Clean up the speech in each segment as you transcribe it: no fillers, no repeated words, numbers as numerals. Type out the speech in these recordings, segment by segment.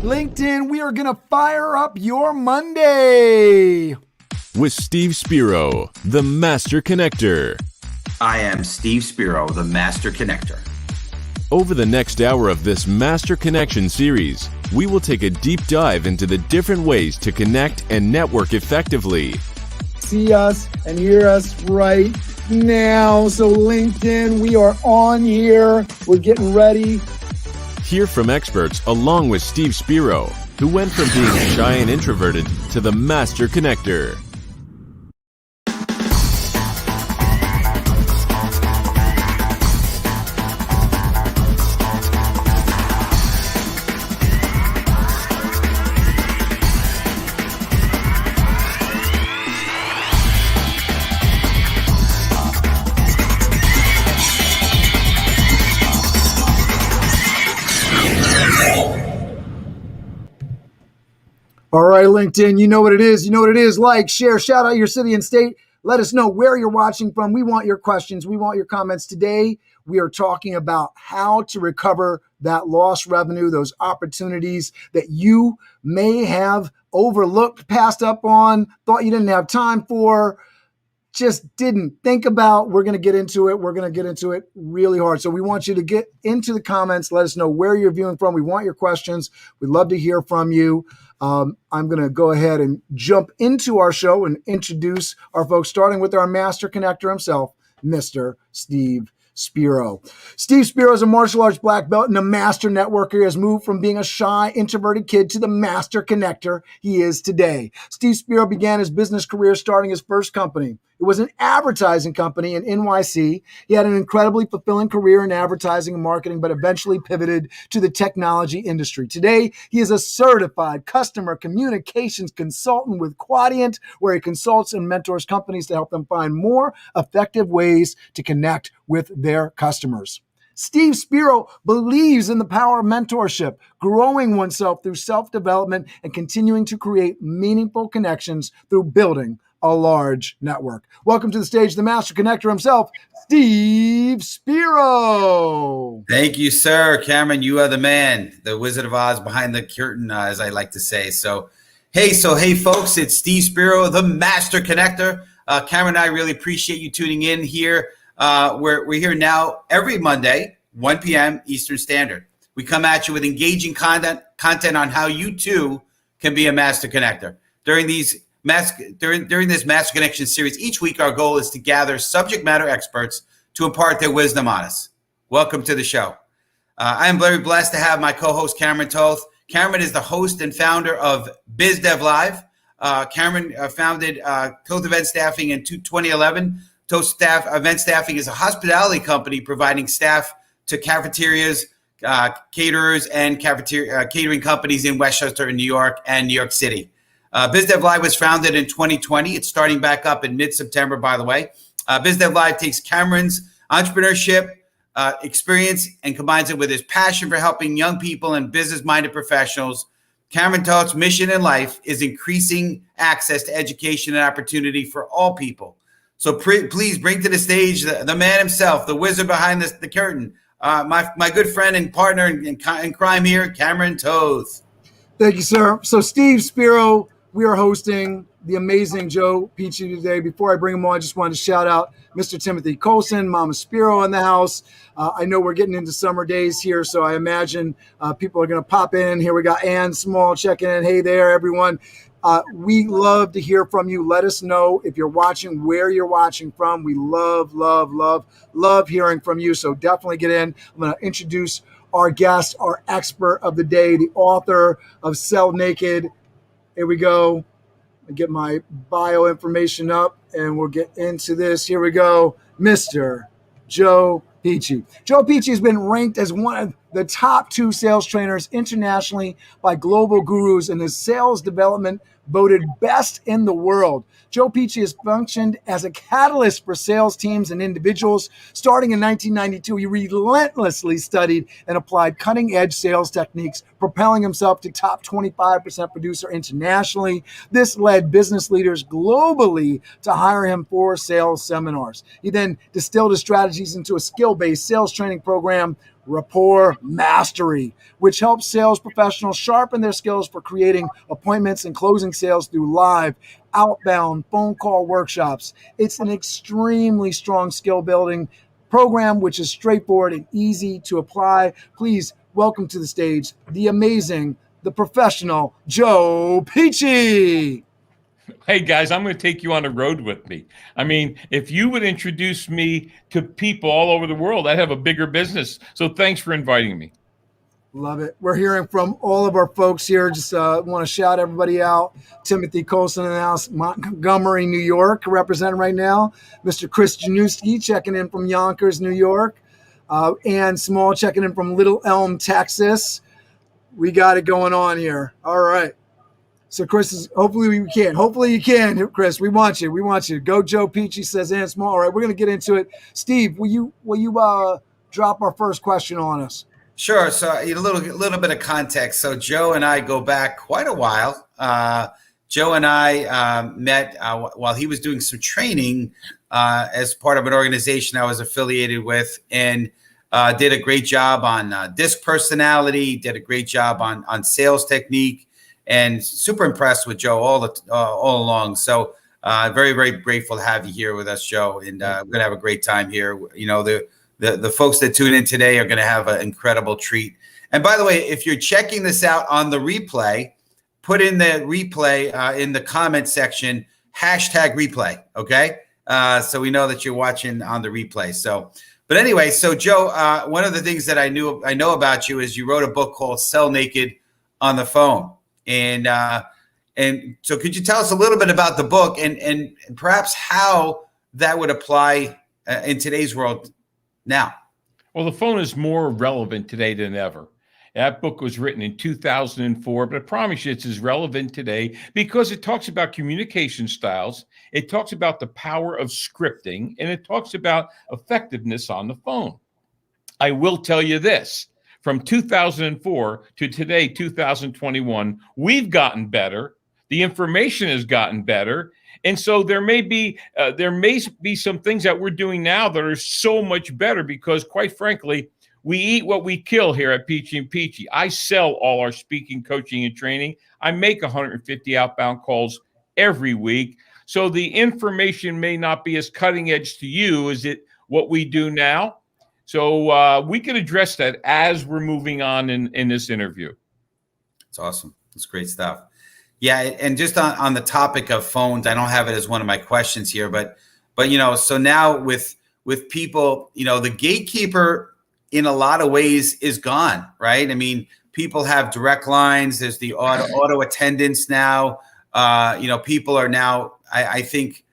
LinkedIn, we are going to fire up your Monday. With Steve Spiro, the Master Connector. I am Steve Spiro, the Master Connector. Over the next hour of this Master Connection series, we will take a deep dive into the different ways to connect and network effectively. See us and hear us right now. So LinkedIn, we are on here. We're getting ready. Hear from experts along with Steve Spiro, who went from being shy and introverted to the Master Connector. All right, LinkedIn, you know what it is. You know what it is. Like, share, shout out your city and state. Let us know where you're watching from. We want your questions. We want your comments. Today, we are talking about how to recover that lost revenue, those opportunities that you may have overlooked, passed up on, thought you didn't have time for, just didn't think about. We're going to get into it. We're going to get into it really hard. So we want you to get into the comments. Let us know where you're viewing from. We want your questions. We'd love to hear from you. I'm going to go ahead and jump into our show and introduce our folks, starting with our Master Connector himself, Mr. Steve Spiro. Steve Spiro is a martial arts black belt and a master networker. He has moved from being a shy, introverted kid to the Master Connector he is today. Steve Spiro began his business career starting his first company. It was an advertising company in NYC. He had an incredibly fulfilling career in advertising and marketing, but eventually pivoted to the technology industry. Today, he is a certified customer communications consultant with Quadient, where he consults and mentors companies to help them find more effective ways to connect with their customers. Steve Spiro believes in the power of mentorship, growing oneself through self-development, and continuing to create meaningful connections through building a large network. Welcome to the stage, the Master Connector himself, Steve Spiro. Thank you, sir. Cameron, you are the man, the Wizard of Oz behind the curtain, as I like to say. So, hey, folks, it's Steve Spiro, the Master Connector. Cameron and I really appreciate you tuning in here. We're here now every Monday, 1 p.m. Eastern Standard. We come at you with engaging content on how you too can be a Master Connector. During this Master Connection series, each week our goal is to gather subject matter experts to impart their wisdom on us. Welcome to the show. I am very blessed to have my co-host Cameron Toth. Cameron is the host and founder of BizDev Live. Cameron founded Toth Event Staffing in 2011. Toth Event Staffing is a hospitality company providing staff to cafeterias, caterers, and catering companies in Westchester, New York, and New York City. BizDev Live was founded in 2020. It's starting back up in mid-September, by the way. BizDev Live takes Cameron's entrepreneurship experience and combines it with his passion for helping young people and business-minded professionals. Cameron Toth's mission in life is increasing access to education and opportunity for all people. So please bring to the stage the man himself, the wizard behind the curtain, my good friend and partner in crime here, Cameron Toth. Thank you, sir. So Steve Spiro, we are hosting the amazing Joe Pici today. Before I bring him on, I just wanted to shout out Mr. Timothy Colson, Mama Spiro in the house. I know we're getting into summer days here, so I imagine people are going to pop in. Here we got Ann Small checking in. Hey there, everyone. We love to hear from you. Let us know if you're watching, where you're watching from. We love hearing from you. So definitely get in. I'm going to introduce our guest, our expert of the day, the author of Sell Naked. Here we go. I get my bio information up and we'll get into this. Here we go. Mr. Joe Pici. Joe Pici has been ranked as one of the top 2 sales trainers internationally by global gurus, and his sales development voted best in the world. Joe Pici has functioned as a catalyst for sales teams and individuals. Starting in 1992, he relentlessly studied and applied cutting-edge sales techniques, propelling himself to top 25% producer internationally. This led business leaders globally to hire him for sales seminars. He then distilled his strategies into a skill-based sales training program, Rapport Mastery, which helps sales professionals sharpen their skills for creating appointments and closing sales through live, outbound phone call workshops. It's an extremely strong skill building program, which is straightforward and easy to apply. Please welcome to the stage the amazing, the professional Joe Pici. Hey guys, I'm going to take you on the road with me. I mean, if you would introduce me to people all over the world, I'd have a bigger business. So thanks for inviting me. Love it. We're hearing from all of our folks here. Just want to shout everybody out. Timothy Colson in the house, Montgomery, New York, representing right now. Mr. Chris Januski checking in from Yonkers, New York. Ann Small checking in from Little Elm, Texas. We got it going on here. All right. So Chris is hopefully you can, Chris. We want you. Go Joe Pici, says Ann Small. All right, we're gonna get into it. Steve, will you drop our first question on us? Sure. So a little bit of context. So Joe and I go back quite a while. Joe and I met while he was doing some training as part of an organization I was affiliated with, and did a great job on disc personality, did a great job on sales technique, and super impressed with Joe all along. So very, very grateful to have you here with us, Joe. And we're going to have a great time here. You know, the folks that tune in today are going to have an incredible treat. And by the way, if you're checking this out on the replay, put in the replay in the comment section, #replay. Okay. So we know that you're watching on the replay. So, but anyway, so Joe, one of the things that I know about you is you wrote a book called Sell Naked on the Phone. And so could you tell us a little bit about the book and perhaps how that would apply in today's world now? Well, the phone is more relevant today than ever. That book was written in 2004, but I promise you it's as relevant today because it talks about communication styles. It talks about the power of scripting, and it talks about effectiveness on the phone. I will tell you this. From 2004 to today, 2021, we've gotten better. The information has gotten better. And so there may be some things that we're doing now that are so much better because, quite frankly, we eat what we kill here at Pici and Pici. I sell all our speaking, coaching, and training. I make 150 outbound calls every week. So the information may not be as cutting edge to you as what we do now. So we can address that as we're moving on in this interview. It's awesome. It's great stuff. Yeah, and just on the topic of phones, I don't have it as one of my questions here, but you know, so now with people, you know, the gatekeeper in a lot of ways is gone, right? I mean, people have direct lines. There's the auto attendants now. You know, people are now, I think,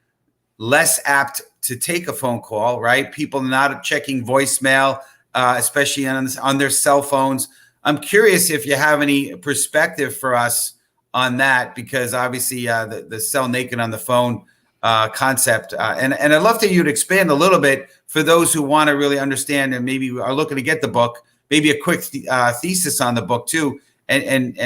less apt to take a phone call, right? People not checking voicemail, especially on their cell phones. I'm curious if you have any perspective for us on that, because obviously the sell naked on the phone concept. And I'd love to you'd expand a little bit for those who want to really understand and maybe are looking to get the book, maybe a quick thesis on the book too. And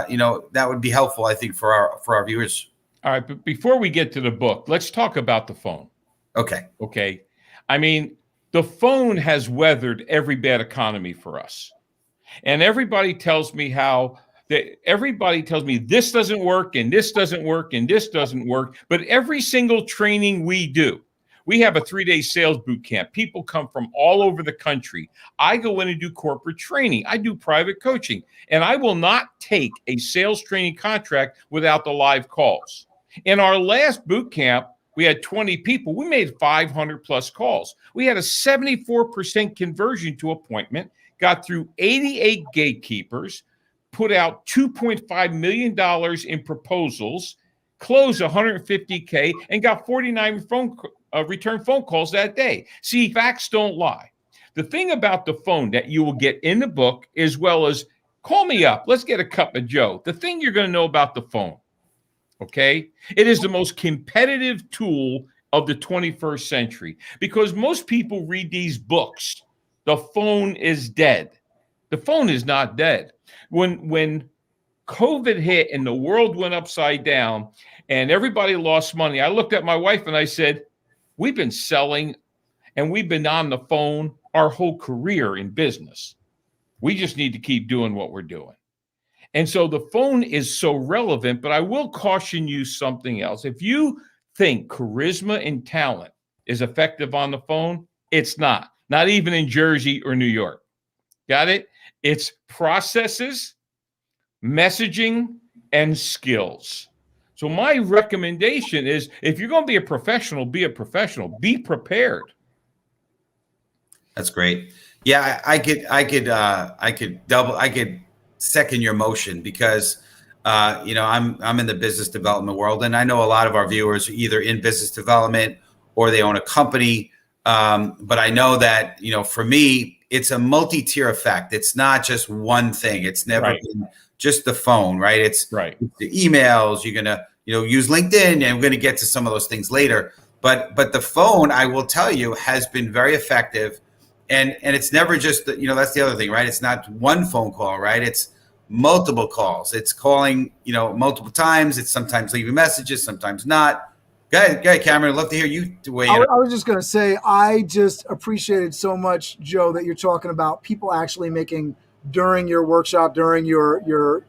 you know, that would be helpful, I think, for our viewers. All right, but before we get to the book, let's talk about the phone. Okay. I mean, the phone has weathered every bad economy for us. And everybody tells me this doesn't work and this doesn't work and this doesn't work. But every single training we do, we have a 3-day sales boot camp. People come from all over the country. I go in and do corporate training. I do private coaching. And I will not take a sales training contract without the live calls. In our last boot camp, we had 20 people. We made 500 plus calls. We had a 74% conversion to appointment, got through 88 gatekeepers, put out $2.5 million in proposals, closed 150K, and got 49 return phone calls that day. See, facts don't lie. The thing about the phone that you will get in the book, as well as call me up, let's get a cup of Joe. The thing you're going to know about the phone, okay? It is the most competitive tool of the 21st century because most people read these books. The phone is dead. The phone is not dead. When COVID hit and the world went upside down and everybody lost money, I looked at my wife and I said, we've been selling and we've been on the phone our whole career in business. We just need to keep doing what we're doing. And so the phone is so relevant, but I will caution you something else. If you think charisma and talent is effective on the phone, it's not even in Jersey or New York. Got it? It's processes, messaging, and skills. So my recommendation is, if you're going to be a professional, be a professional. Be prepared. That's great. Yeah, I could second your motion, because I'm in the business development world, and I know a lot of our viewers are either in business development or they own a company. But I know that, for me, it's a multi-tier effect. It's not just one thing. It's never been just the phone, right? It's the emails. You're gonna, use LinkedIn, and we're gonna get to some of those things later. But the phone, I will tell you, has been very effective. And it's never just, that's the other thing, right? It's not one phone call, right? It's multiple calls. It's calling, multiple times. It's sometimes leaving messages, sometimes not. Go ahead, Cameron. I'd love to hear you weigh in. I was just going to say, I just appreciated so much, Joe, that you're talking about people actually making, during your workshop, during your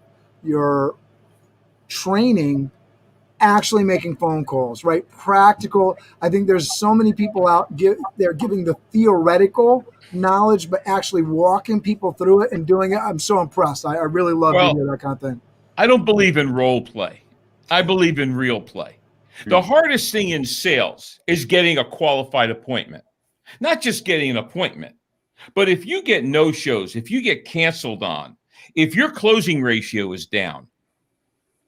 training, actually making phone calls, right? Practical. I think there's so many people out there giving the theoretical knowledge, but actually walking people through it and doing it. I'm so impressed. I really love to hear that kind of thing. I don't believe in role play. I believe in real play. The hardest thing in sales is getting a qualified appointment. Not just getting an appointment, but if you get no-shows, if you get canceled on, if your closing ratio is down,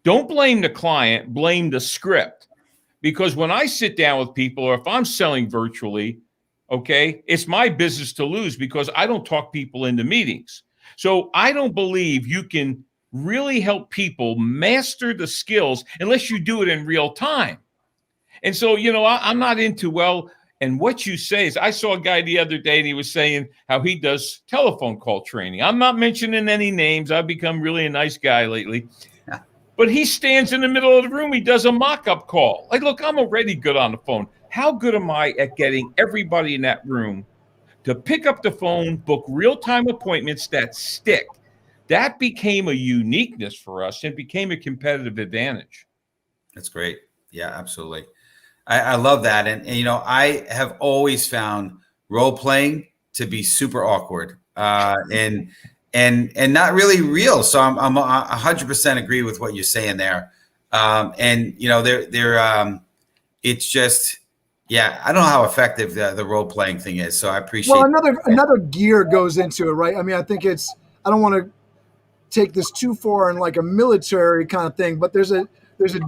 don't blame the client, blame the script. Because when I sit down with people, or if I'm selling virtually, okay, it's my business to lose, because I don't talk people into meetings. So I don't believe you can really help people master the skills unless you do it in real time. And so, I'm not into, and what you say is, I saw a guy the other day, and he was saying how he does telephone call training. I'm not mentioning any names. I've become really a nice guy lately. But he stands in the middle of the room. He does a mock-up call. Like, look, I'm already good on the phone. How good am I at getting everybody in that room to pick up the phone, book real-time appointments that stick? That became a uniqueness for us and became a competitive advantage. That's great. Yeah, absolutely. I love that. And I have always found role-playing to be super awkward and not really real. So I'm 100% agree with what you're saying there. It's just, I don't know how effective the role-playing thing is. So I appreciate. Well, another gear goes into it, right? I mean, I think I don't want to take this too far in like a military kind of thing, but there's a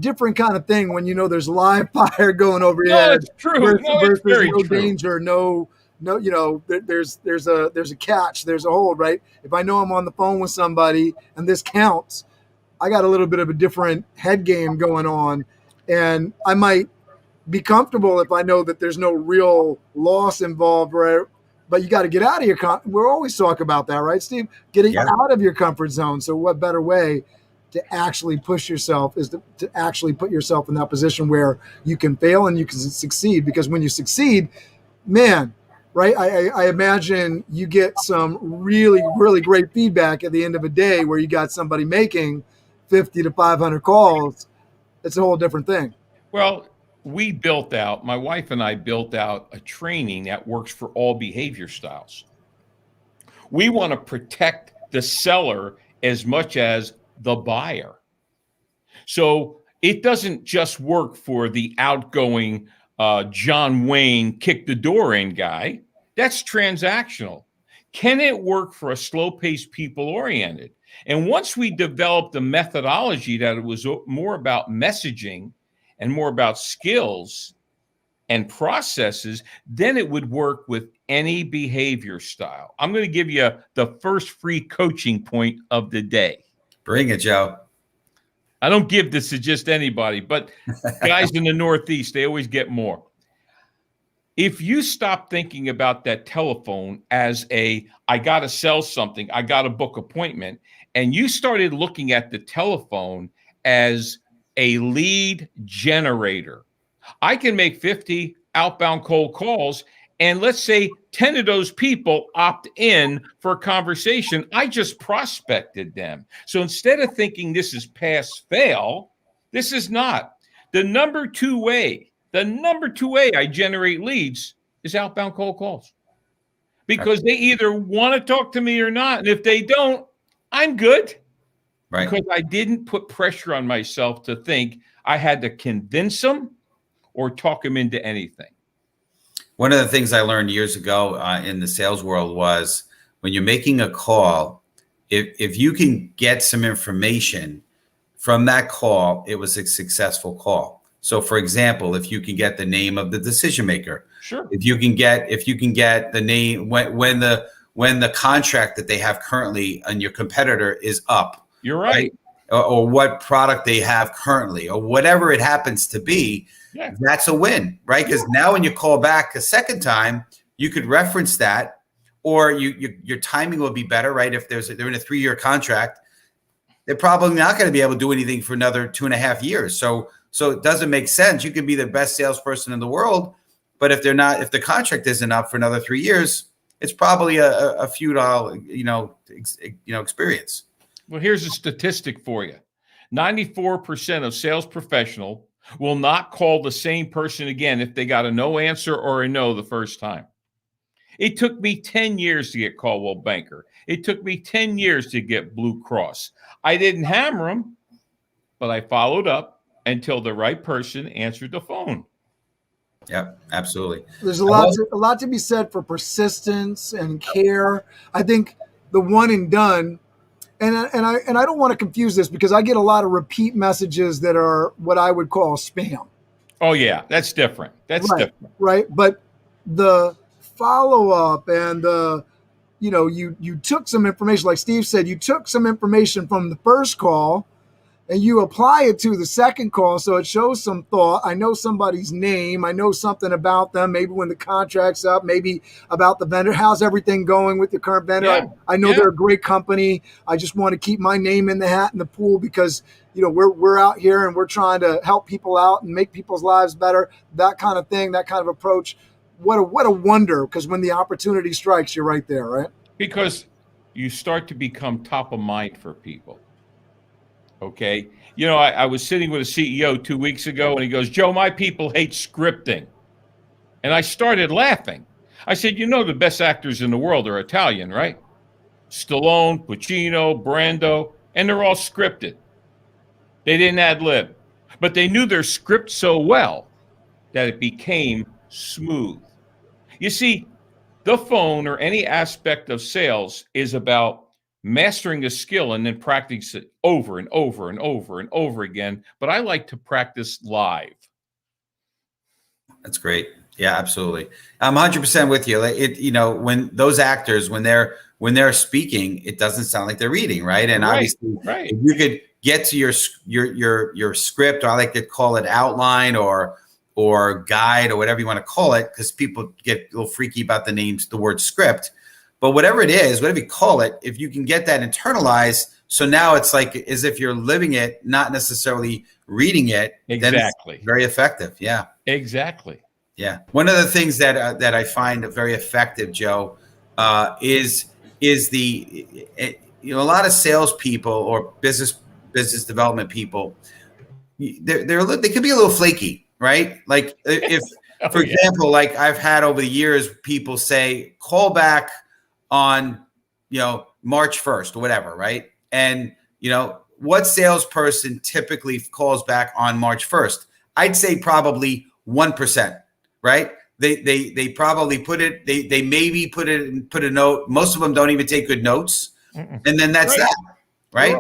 different kind of thing when there's live fire going over your head. It's true. Versus very no true. danger, no, there's a catch, there's a hold, right? If I know I'm on the phone with somebody and this counts, I got a little bit of a different head game going on, and I might be comfortable if I know that there's no real loss involved, right? But you got to get out of your we're always talking about that, right, Steve? Getting out of your comfort zone. So what better way to actually push yourself is to actually put yourself in that position where you can fail and you can succeed? Because when you succeed, man, right, I imagine you get some really, really great feedback at the end of a day where you got somebody making 50 to 500 calls. It's a whole different thing. Well, my wife and I built out a training that works for all behavior styles. We want to protect the seller as much as the buyer. So it doesn't just work for the outgoing John Wayne kick the door in guy. That's transactional. Can it work for a slow-paced, people-oriented? And once we developed a methodology that it was more about messaging and more about skills and processes, then it would work with any behavior style. I'm going to give you the first free coaching point of the day. Bring it, Joe. I don't give this to just anybody, but guys in the Northeast, they always get more. If you stop thinking about that telephone as I got to sell something, I got to book appointment, and you started looking at the telephone as a lead generator. I can make 50 outbound cold calls and let's say 10 of those people opt in for a conversation, I just prospected them. So instead of thinking this is pass fail, this is not. The number two way I generate leads is outbound cold calls, because they either want to talk to me or not. And if they don't, I'm good. Right. Because I didn't put pressure on myself to think I had to convince them or talk them into anything. One of the things I learned years ago in the sales world was when you're making a call, if you can get some information from that call, it was a successful call. So for example, if you can get the name of the decision maker, sure. If you can get the name when the contract that they have currently on your competitor is up. You're right. Or what product they have currently, or whatever it happens to be, that's a win, right? Because now when you call back a second time, you could reference that, or your timing will be better, right? If they're in a 3-year contract, they're probably not going to be able to do anything for another 2.5 years. So it doesn't make sense. You could be the best salesperson in the world, but if the contract isn't up for another 3 years, it's probably a futile, experience. Well, here's a statistic for you. 94% of sales professional will not call the same person again if they got a no answer or a no the first time. It took me 10 years to get Coldwell Banker. It took me 10 years to get Blue Cross. I didn't hammer them, but I followed up until the right person answered the phone. Yep, absolutely. There's a lot to be said for persistence and care. I think the one and done, and I don't want to confuse this, because I get a lot of repeat messages that are what I would call spam. Oh yeah, that's different. That's different. Right. But the follow-up and you took some information, like Steve said, you took some information from the first call and you apply it to the second call. So it shows some thought. I know somebody's name. I know something about them. Maybe when the contract's up, maybe about the vendor. How's everything going with the current vendor? Yeah. I know they're a great company. I just want to keep my name in the hat in the pool because, we're out here and we're trying to help people out and make people's lives better. That kind of thing, that kind of approach. What a wonder, because when the opportunity strikes, you're right there, right? Because you start to become top of mind for people. Okay. I was sitting with a CEO 2 weeks ago and he goes, "Joe, my people hate scripting." And I started laughing. I said, the best actors in the world are Italian, right? Stallone, Pacino, Brando, and they're all scripted. They didn't ad lib, but they knew their script so well that it became smooth. You see, the phone or any aspect of sales is about mastering a skill and then practice it over and over and over and over again. But I like to practice live. That's great. Yeah, absolutely. I'm 100% with you. When those actors, when they're speaking, it doesn't sound like they're reading, right? And obviously, if you could get to your script, or I like to call it outline or guide or whatever you want to call it, because people get a little freaky about the names, the word script. But whatever it is, whatever you call it, if you can get that internalized, so now it's like as if you're living it, not necessarily reading it. Exactly. Then it's very effective. Yeah. Exactly. Yeah. One of the things that I find very effective, Joe, is a lot of salespeople or business development people, they could be a little flaky, right? Like if, for example, like I've had over the years, people say, call back on, March 1st or whatever, right? And, what salesperson typically calls back on March 1st? I'd say probably 1%, right? They probably put it, they maybe put a note. Most of them don't even take good notes. And then that's that, right?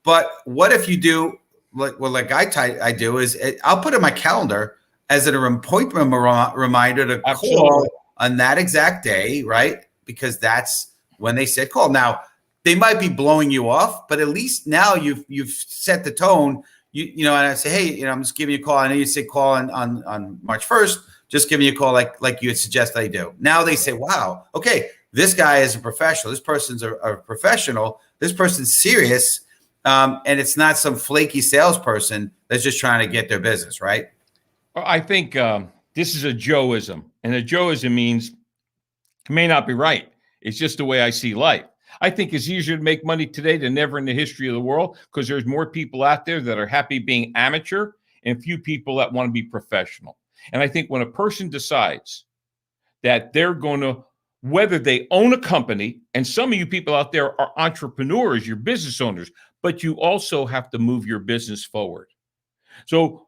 But what if you do, like I do is I'll put in my calendar as an appointment reminder to call on that exact day, right? Because that's when they said call. Now, they might be blowing you off, but at least now you've set the tone. And I say, hey, I'm just giving you a call. I know you said call on March 1st. Just giving you a call like you had suggested I do. Now they say, wow, okay, this guy is a professional. This person's a professional. This person's serious. And it's not some flaky salesperson that's just trying to get their business, right? I think this is a Joeism. And a Joeism means It may not be right. It's just the way I see life. I think it's easier to make money today than ever in the history of the world because there's more people out there that are happy being amateur and few people that want to be professional. And I think when a person decides that they're going to, whether they own a company, and some of you people out there are entrepreneurs, you're business owners, but you also have to move your business forward. So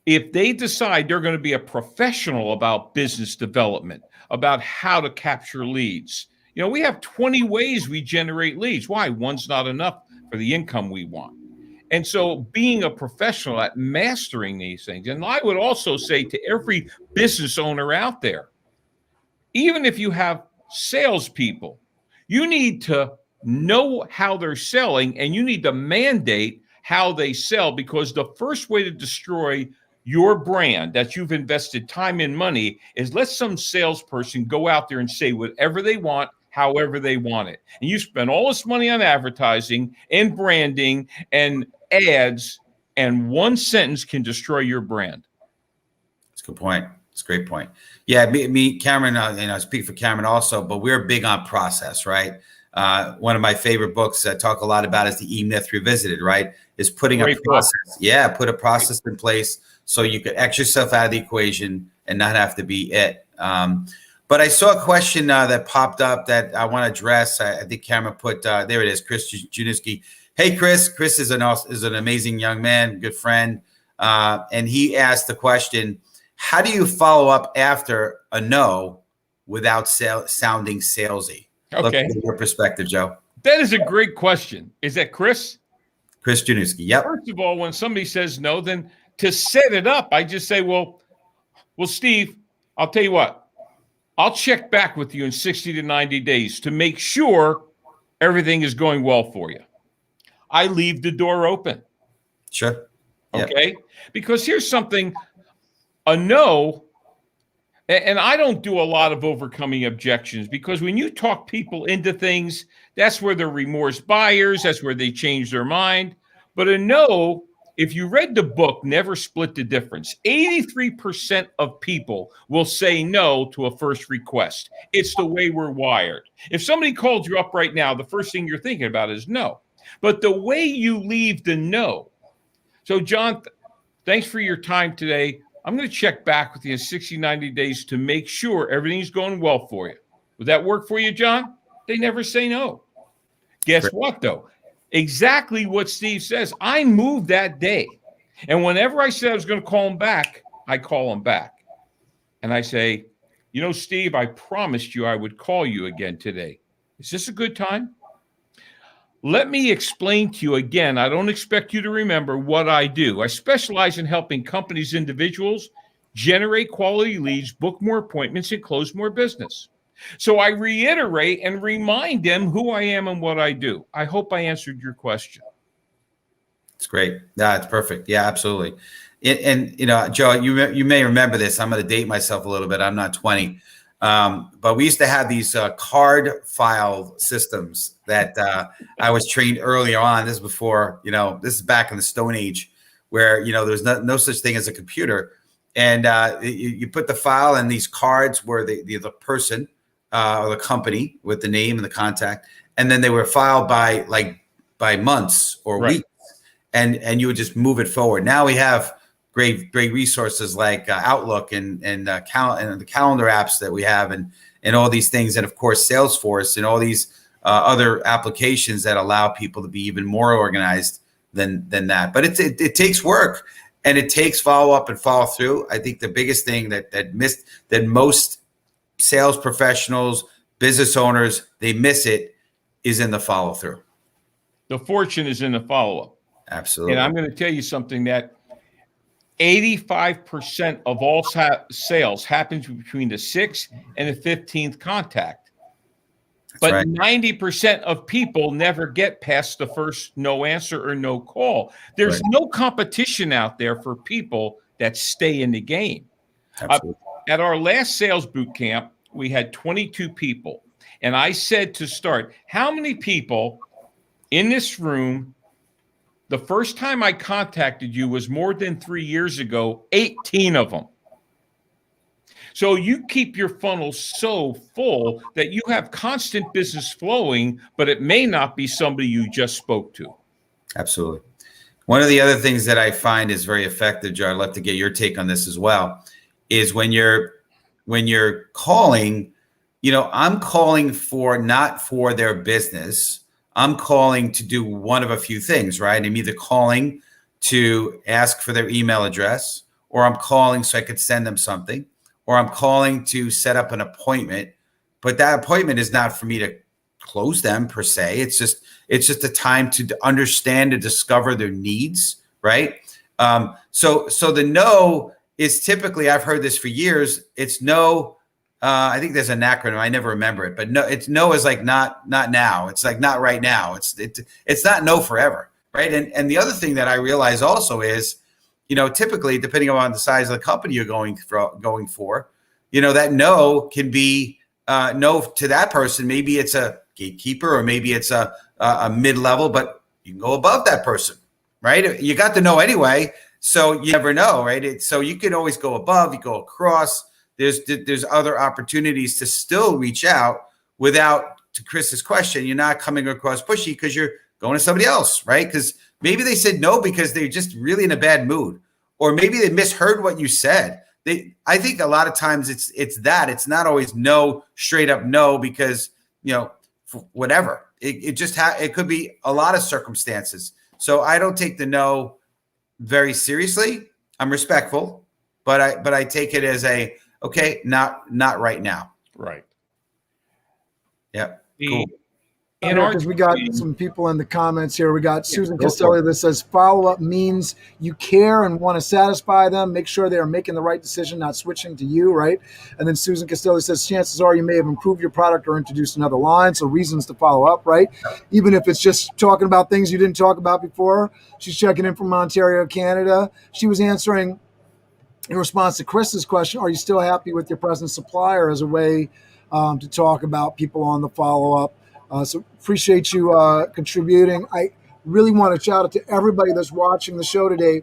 if they decide they're going to be a professional about business development, about how to capture leads, we have 20 ways we generate leads. Why? One's not enough for the income we want. And so being a professional at mastering these things, and I would also say to every business owner out there, even if you have salespeople, you need to know how they're selling and you need to mandate how they sell, because the first way to destroy your brand that you've invested time and money is let some salesperson go out there and say whatever they want, however they want it. And you spend all this money on advertising and branding and ads, and one sentence can destroy your brand. That's a good point. It's a great point. Yeah, me Cameron, I speak for Cameron also, but we're big on process, right? One of my favorite books I talk a lot about is the E-Myth Revisited, right? Is putting a process. Yeah, put a process in place so you could X yourself out of the equation and not have to be it. But I saw a question that popped up that I want to address. I think Cameron put, there it is, Chris Juniski. Hey, Chris. Chris is an amazing young man, good friend. And he asked the question, how do you follow up after a no without sounding salesy? Okay. Look at your perspective, Joe. That is a great question. Is that Chris? Chris Juniski, yep. First of all, when somebody says no, then to set it up, I just say, well, Steve, I'll tell you what. I'll check back with you in 60 to 90 days to make sure everything is going well for you. I leave the door open. Sure. Yep. Okay? Because here's something, a no, and I don't do a lot of overcoming objections, because when you talk people into things, that's where they're remorse buyers, that's where they change their mind. But a no, if you read the book, Never Split the Difference, 83% of people will say no to a first request. It's the way we're wired. If somebody called you up right now, the first thing you're thinking about is no. But the way you leave the no. So, John, thanks for your time today. I'm going to check back with you in 60, 90 days to make sure everything's going well for you. Would that work for you, John? They never say no. Guess what, though? Exactly what Steve says. I moved that day. And whenever I said I was going to call him back, I call him back. And I say, Steve, I promised you I would call you again today. Is this a good time? Let me explain to you again. I don't expect you to remember what I do. I specialize in helping companies, individuals generate quality leads, book more appointments, and close more business. So I reiterate and remind them who I am and what I do. I hope I answered your question. It's great. Yeah, it's perfect. Yeah, absolutely. And Joe, you may remember this. I'm going to date myself a little bit. I'm not 20. But we used to have these card file systems that I was trained earlier on. This is before, this is back in the Stone Age, where, there's no such thing as a computer. And you put the file in these cards where the person or the company with the name and the contact, and then they were filed by months or weeks, and you would just move it forward. Now we have great resources like Outlook and the calendar apps that we have, and all these things, and of course Salesforce and all these other applications that allow people to be even more organized than that. But it takes work, and it takes follow up and follow through. I think the biggest thing that most sales professionals, business owners, they miss it is in the follow through. The fortune is in the follow up. Absolutely. And I'm going to tell you something that 85% of all sales happens between the 6th and the 15th contact. But 90% of people never get past the first no answer or no call. There's no competition out there for people that stay in the game. At our last sales boot camp, we had 22 people. And I said to start, how many people in this room, the first time I contacted you was more than 3 years ago, 18 of them. So you keep your funnel so full that you have constant business flowing, but it may not be somebody you just spoke to. Absolutely. One of the other things that I find is very effective, Joe, I'd love to get your take on this as well, is when you're calling, I'm calling not for their business. I'm calling to do one of a few things, right? I'm either calling to ask for their email address, or I'm calling so I could send them something, or I'm calling to set up an appointment. But that appointment is not for me to close them per se. It's just a time to understand and discover their needs, right? So the no is typically, I've heard this for years. It's no. I think there's an acronym. I never remember it, but no is like not now. It's like not right now. It's not no forever, right? And the other thing that I realize also is, typically depending on the size of the company you're going for, that no can be no to that person. Maybe it's a gatekeeper, or maybe it's a mid-level, but you can go above that person, right? You got the no anyway, so you never know, right? So you can always go above, you go across. There's other opportunities to still reach out without, to Chris's question, you're not coming across pushy because you're going to somebody else, right? Because maybe they said no because they're just really in a bad mood, or maybe they misheard what you said. I think a lot of times it's that. It's not always no, straight up no, because whatever. It could be a lot of circumstances. So I don't take the no very seriously. I'm respectful, but I take it as a okay, not right now. Right. Yeah. Cool. Because we got some people in the comments here. We got Susan Castelli that says follow-up means you care and want to satisfy them. Make sure they are making the right decision, not switching to you, right? And then Susan Castelli says chances are you may have improved your product or introduced another line, so reasons to follow up, right? Even if it's just talking about things you didn't talk about before. She's checking in from Ontario, Canada. She was answering in response to Chris's question, are you still happy with your present supplier, as a way to talk about people on the follow-up. So appreciate you contributing. I really want to shout out to everybody that's watching the show today.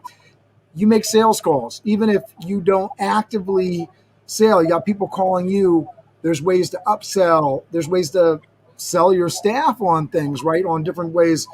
You make sales calls. Even if you don't actively sell, you got people calling you. There's ways to upsell. There's ways to sell your staff on things, right? On different ways.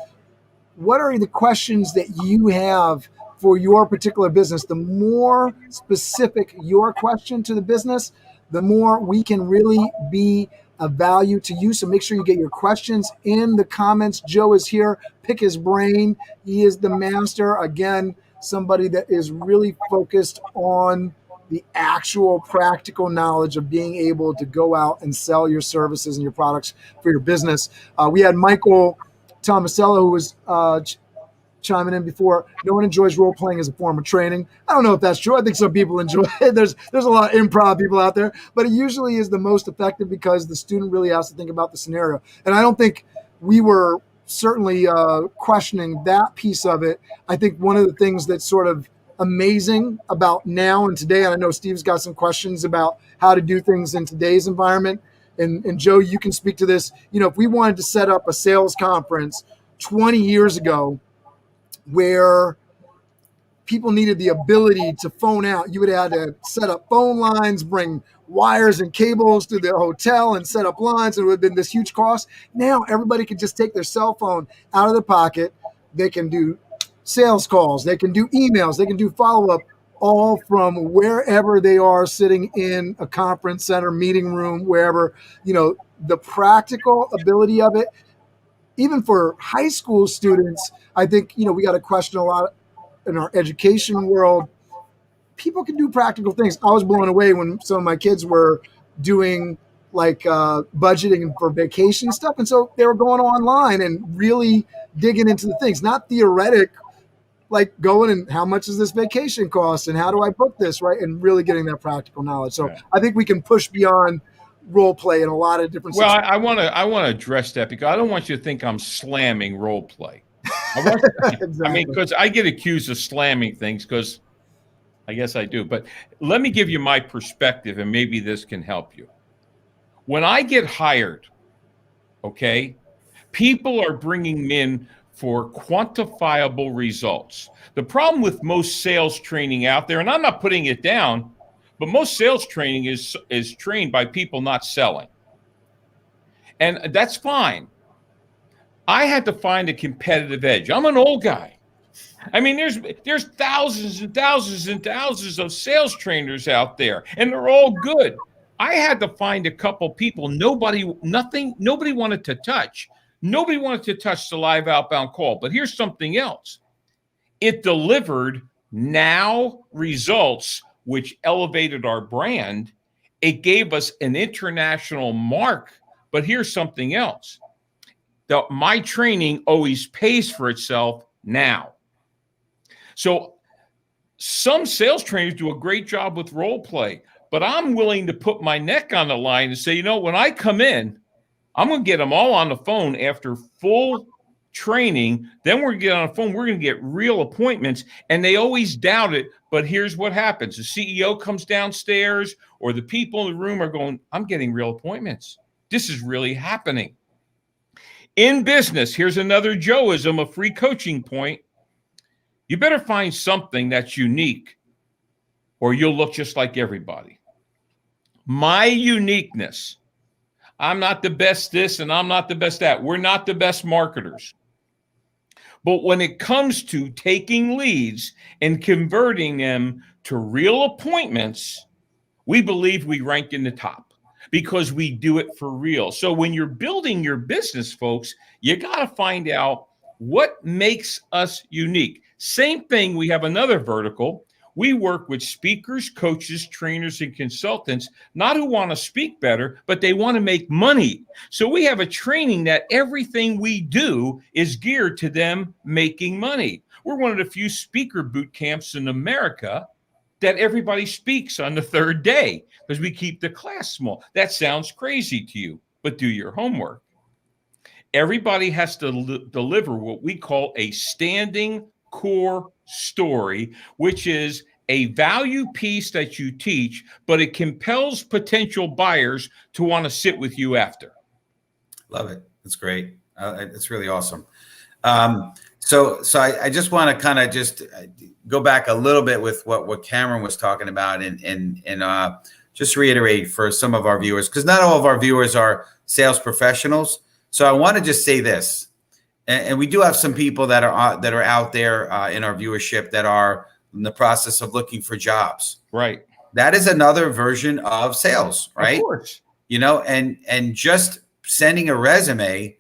What are the questions that you have for your particular business? The more specific your question to the business, the more we can really be of value to you. So make sure you get your questions in the comments. Joe is here. Pick his brain. He is the master. Again, somebody that is really focused on the actual practical knowledge of being able to go out and sell your services and your products for your business. We had Michael Tomasello, who was chiming in before. No one enjoys role playing as a form of training. I don't know if that's true. I think some people enjoy it. There's a lot of improv people out there, but it usually is the most effective because the student really has to think about the scenario. And I don't think we were certainly questioning that piece of it. I think one of the things that's sort of amazing about now and today, and I know Steve's got some questions about how to do things in today's environment. And Joe, you can speak to this. If we wanted to set up a sales conference 20 years ago, where people needed the ability to phone out, you would have had to set up phone lines, bring wires and cables to the hotel and set up lines. It would have been this huge cost. Now everybody can just take their cell phone out of their pocket. They can do sales calls. They can do emails. They can do follow-up, all from wherever they are, sitting in a conference center, meeting room, wherever. The practical ability of it, even for high school students, I think, we got a question a lot in our education world. People can do practical things. I was blown away when some of my kids were doing like budgeting for vacation stuff. And so they were going online and really digging into the things, not theoretic, like going and how much does this vacation cost and how do I book this, right? And really getting that practical knowledge. So I think we can push beyond role play in a lot of different situations. Well, I want to address that because I don't want you to think I'm slamming role play. Exactly. I mean, because I get accused of slamming things, because I guess I do. But let me give you my perspective, and maybe this can help you. When I get hired, okay, people are bringing in for quantifiable results. The problem with most sales training out there, and I'm not putting it down, But most sales training is trained by people not selling. And that's fine. I had to find a competitive edge. I'm an old guy. I mean, there's thousands and thousands and thousands of sales trainers out there, and they're all good. I had to find a couple people nobody wanted to touch. Nobody wanted to touch the live outbound call. But here's something else. It delivered now results, which elevated our brand. It gave us an international mark. But here's something else. My training always pays for itself now. So some sales trainers do a great job with role play, but I'm willing to put my neck on the line and say, you know, when I come in, I'm going to get them all on the phone after full training. Then we're going to get on the phone. We're going to get real appointments. And they always doubt it. But here's what happens. The CEO comes downstairs, or the people in the room are going, I'm getting real appointments. This is really happening. In business, here's another Joeism, a free coaching point. You better find something that's unique, or you'll look just like everybody. My uniqueness. I'm not the best this and I'm not the best that. We're not the best marketers. But when it comes to taking leads and converting them to real appointments, we believe we rank in the top because we do it for real. So when you're building your business, folks, you got to find out what makes us unique. Same thing, we have another vertical. We work with speakers, coaches, trainers, and consultants, not who want to speak better, but they want to make money. So we have a training that everything we do is geared to them making money. We're one of the few speaker boot camps in America that everybody speaks on the third day because we keep the class small. That sounds crazy to you, but do your homework. Everybody has to deliver what we call a standing core story, which is a value piece that you teach, but it compels potential buyers to want to sit with you after. Love it. That's great. It's really awesome. So I just want to kind of just go back a little bit with what Cameron was talking about and just reiterate for some of our viewers, because not all of our viewers are sales professionals. So I want to just say this, and we do have some people that are out there in our viewership that are in the process of looking for jobs. Right. That is another version of sales, right? Of course. You know, and just sending a resume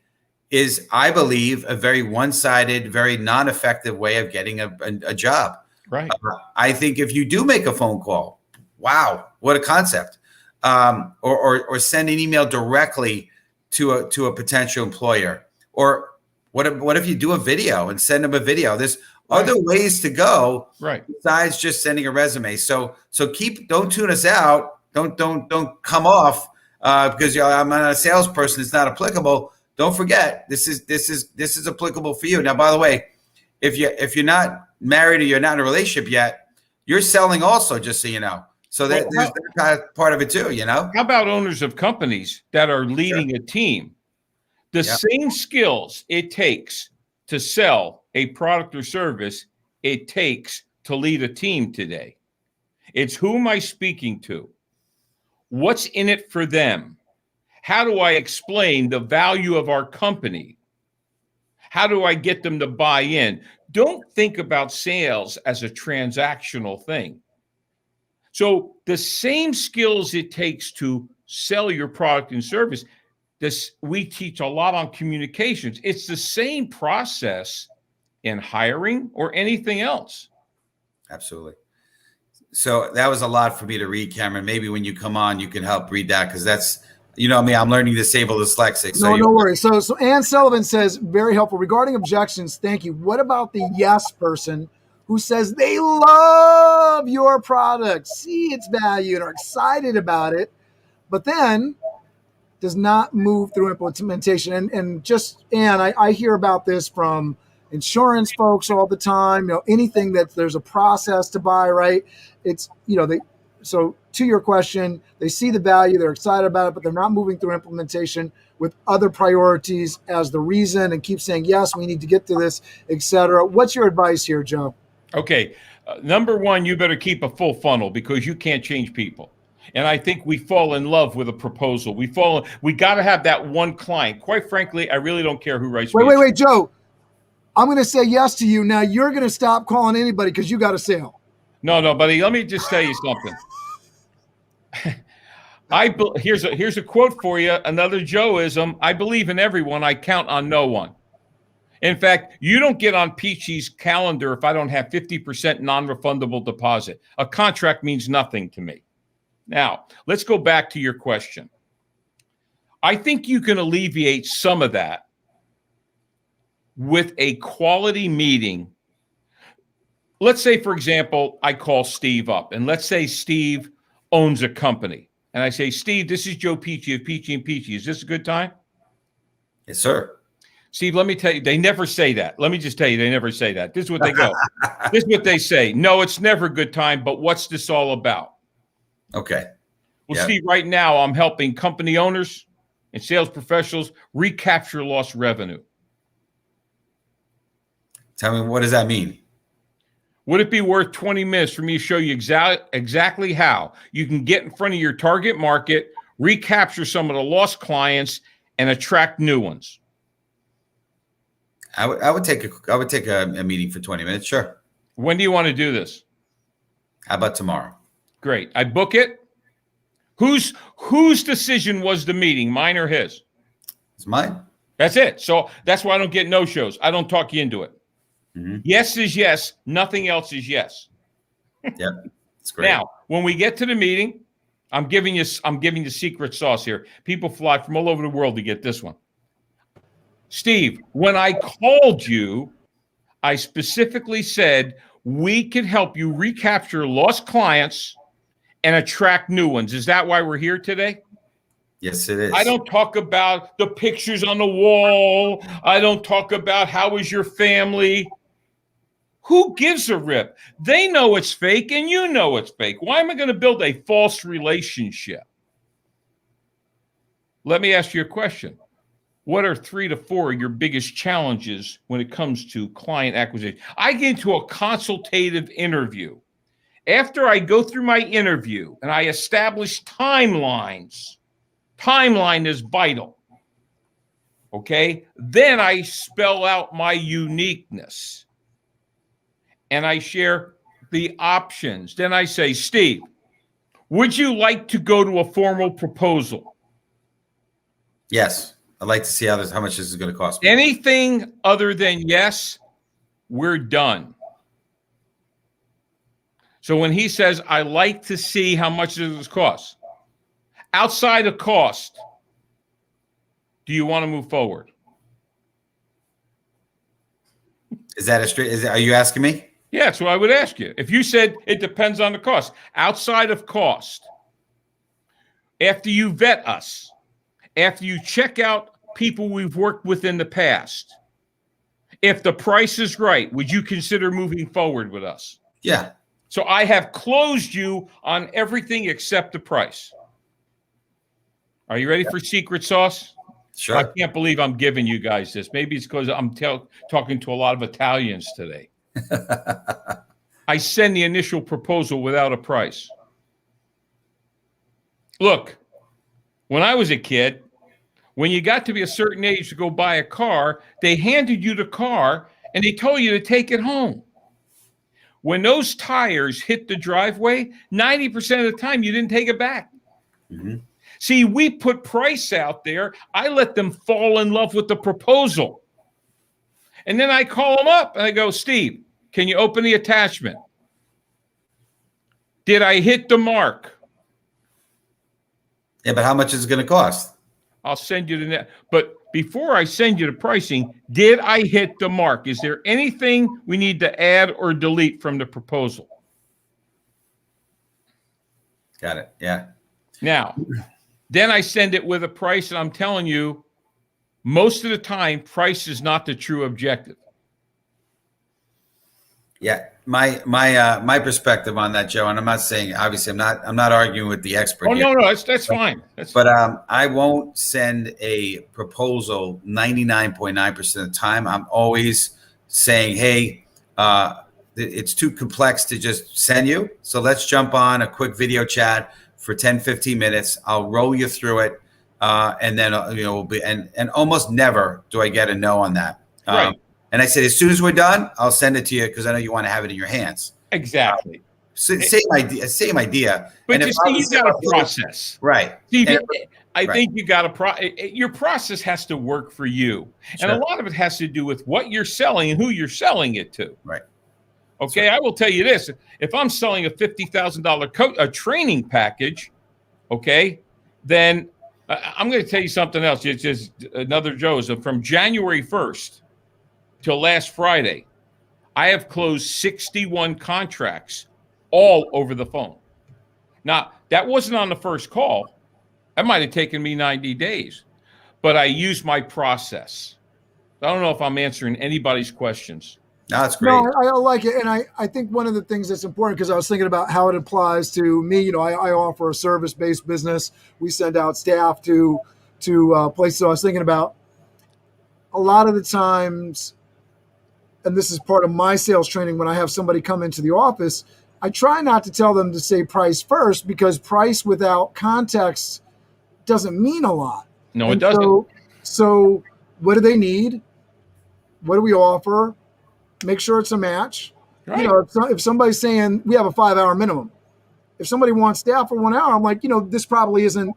is, I believe, a very one-sided, very non-effective way of getting a job. Right. I think if you do make a phone call, wow, what a concept. Or send an email directly to a potential employer. Or what if you do a video and send them a video? There's other ways to go, right, besides just sending a resume. So don't tune us out. Don't come off because I'm not a salesperson. It's not applicable. Don't forget, this is applicable for you. Now, by the way, if you're not married or you're not in a relationship yet, you're selling also, just so you know. So there's that kind of part of it too, you know. How about owners of companies that are leading a team? The same skills it takes to sell a product or service, it takes to lead a team today. It's who am I speaking to? What's in it for them? How do I explain the value of our company? How do I get them to buy in? Don't think about sales as a transactional thing. So the same skills it takes to sell your product and service, we teach a lot on communications. It's the same process in hiring or anything else. Absolutely. So that was a lot for me to read, Cameron. Maybe when you come on, you can help read that, because that's, you know, I'm learning disabled dyslexic. So no worries. So Ann Sullivan says, very helpful. Regarding objections, thank you. What about the yes person who says they love your product, see its value, and are excited about it, but then does not move through implementation? And just, Ann, I hear about this from insurance folks all the time. You know, anything that there's a process to buy, right? It's, you know, so to your question, they see the value, they're excited about it, but they're not moving through implementation with other priorities as the reason, and keep saying, yes, we need to get to this, et cetera. What's your advice here, Joe? Okay. Number one, you better keep a full funnel because you can't change people. And I think we fall in love with a proposal. We got to have that one client. Quite frankly, I really don't care who writes. Wait, Joe. I'm going to say yes to you. Now you're going to stop calling anybody because you got a sale. No, buddy. Let me just tell you something. Here's a quote for you. Another Joeism. I believe in everyone. I count on no one. In fact, you don't get on Pici's calendar if I don't have 50% non-refundable deposit. A contract means nothing to me. Now, let's go back to your question. I think you can alleviate some of that with a quality meeting. Let's say, for example, I call Steve up, and let's say Steve owns a company. And I say, Steve, this is Joe Pici of Pici and Pici. Is this a good time? Yes, sir. Steve, let me tell you, they never say that. Let me just tell you, they never say that. This is what they go. This is what they say. No, it's never a good time, but what's this all about? Okay. Well, Steve, right now I'm helping company owners and sales professionals recapture lost revenue. Tell me, what does that mean? Would it be worth 20 minutes for me to show you exactly how you can get in front of your target market, recapture some of the lost clients, and attract new ones? I would take a meeting for 20 minutes. Sure. When do you want to do this? How about tomorrow? Great. I book it. Whose decision was the meeting, mine or his? It's mine. That's it. So that's why I don't get no-shows. I don't talk you into it. Mm-hmm. Yes is yes. Nothing else is yes. Yep. It's great. Now, when we get to the meeting, I'm giving you secret sauce here. People fly from all over the world to get this one. Steve, when I called you, I specifically said we could help you recapture lost clients and attract new ones. Is that why we're here today? Yes, it is. I don't talk about the pictures on the wall. I don't talk about how is your family. Who gives a rip? They know it's fake and you know it's fake. Why am I going to build a false relationship? Let me ask you a question. What are 3 to 4 of your biggest challenges when it comes to client acquisition? I get into a consultative interview. After I go through my interview and I establish timelines, timeline is vital. Okay? Then I spell out my uniqueness and I share the options. Then I say, Steve, would you like to go to a formal proposal? Yes. I'd like to see how much this is going to cost me. Anything other than yes, we're done. So when he says, I like to see how much this costs, outside of cost, do you want to move forward? Are you asking me? Yeah, that's what I would ask you. If you said it depends on the cost, outside of cost, after you vet us, after you check out people we've worked with in the past, if the price is right, would you consider moving forward with us? Yeah. So I have closed you on everything except the price. Are you ready for secret sauce? Sure. I can't believe I'm giving you guys this. Maybe it's because I'm talking to a lot of Italians today. I send the initial proposal without a price. Look, when I was a kid, when you got to be a certain age to go buy a car, they handed you the car and they told you to take it home. When those tires hit the driveway, 90% of the time you didn't take it back. Mm-hmm. See, we put price out there. I let them fall in love with the proposal. And then I call them up and I go, Steve, can you open the attachment? Did I hit the mark? Yeah, but how much is it going to cost? I'll send you the net. But before I send you the pricing, did I hit the mark? Is there anything we need to add or delete from the proposal? Got it. Yeah. Now, then I send it with a price, and I'm telling you, most of the time, price is not the true objective. Yeah, my perspective on that, Joe, and I'm not saying, obviously, I'm not arguing with the expert. Oh, here. no, that's fine. I won't send a proposal 99.9% of the time. I'm always saying, hey, it's too complex to just send you. So let's jump on a quick video chat for 10, 15 minutes. I'll roll you through it. And then, we'll be, and almost never do I get a no on that. Right. And I said, as soon as we're done, I'll send it to you because I know you want to have it in your hands. Exactly. Same idea. But and you see, you got a process. Right. See, I think you got your process has to work for you. Sure. And a lot of it has to do with what you're selling and who you're selling it to. Right. Okay, I will tell you this. If I'm selling a $50,000 training package, okay, then I'm going to tell you something else. It's just another Joseph. From January 1st till last Friday, I have closed 61 contracts all over the phone. Now, that wasn't on the first call. That might have taken me 90 days, but I used my process. I don't know if I'm answering anybody's questions. No, that's great. No, I like it. And I think one of the things that's important, because I was thinking about how it applies to me, I offer a service-based business. We send out staff to places. So I was thinking about a lot of the times, and this is part of my sales training, when I have somebody come into the office, I try not to tell them to say price first, because price without context doesn't mean a lot. No, it doesn't. So what do they need? What do we offer? Make sure it's a match. Right. If somebody's saying we have a 5-hour minimum, if somebody wants staff for 1 hour, I'm like, this probably isn't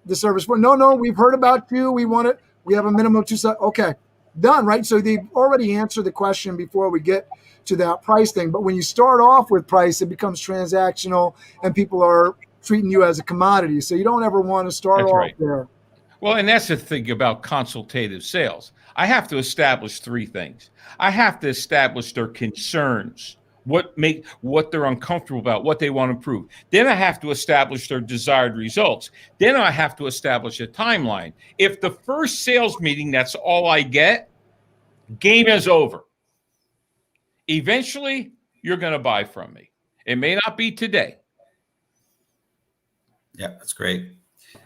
the service for. No, we've heard about you. We want it. We have a minimum of 2. Okay, done. Right. So they've already answered the question before we get to that price thing. But when you start off with price, it becomes transactional and people are treating you as a commodity. So you don't ever want to start off there. Well, and that's the thing about consultative sales. I have to establish 3 things. I have to establish their concerns, what they're uncomfortable about, what they want to improve. Then I have to establish their desired results. Then I have to establish a timeline. If the first sales meeting, that's all I get, game is over. Eventually, you're going to buy from me. It may not be today. Yeah, that's great.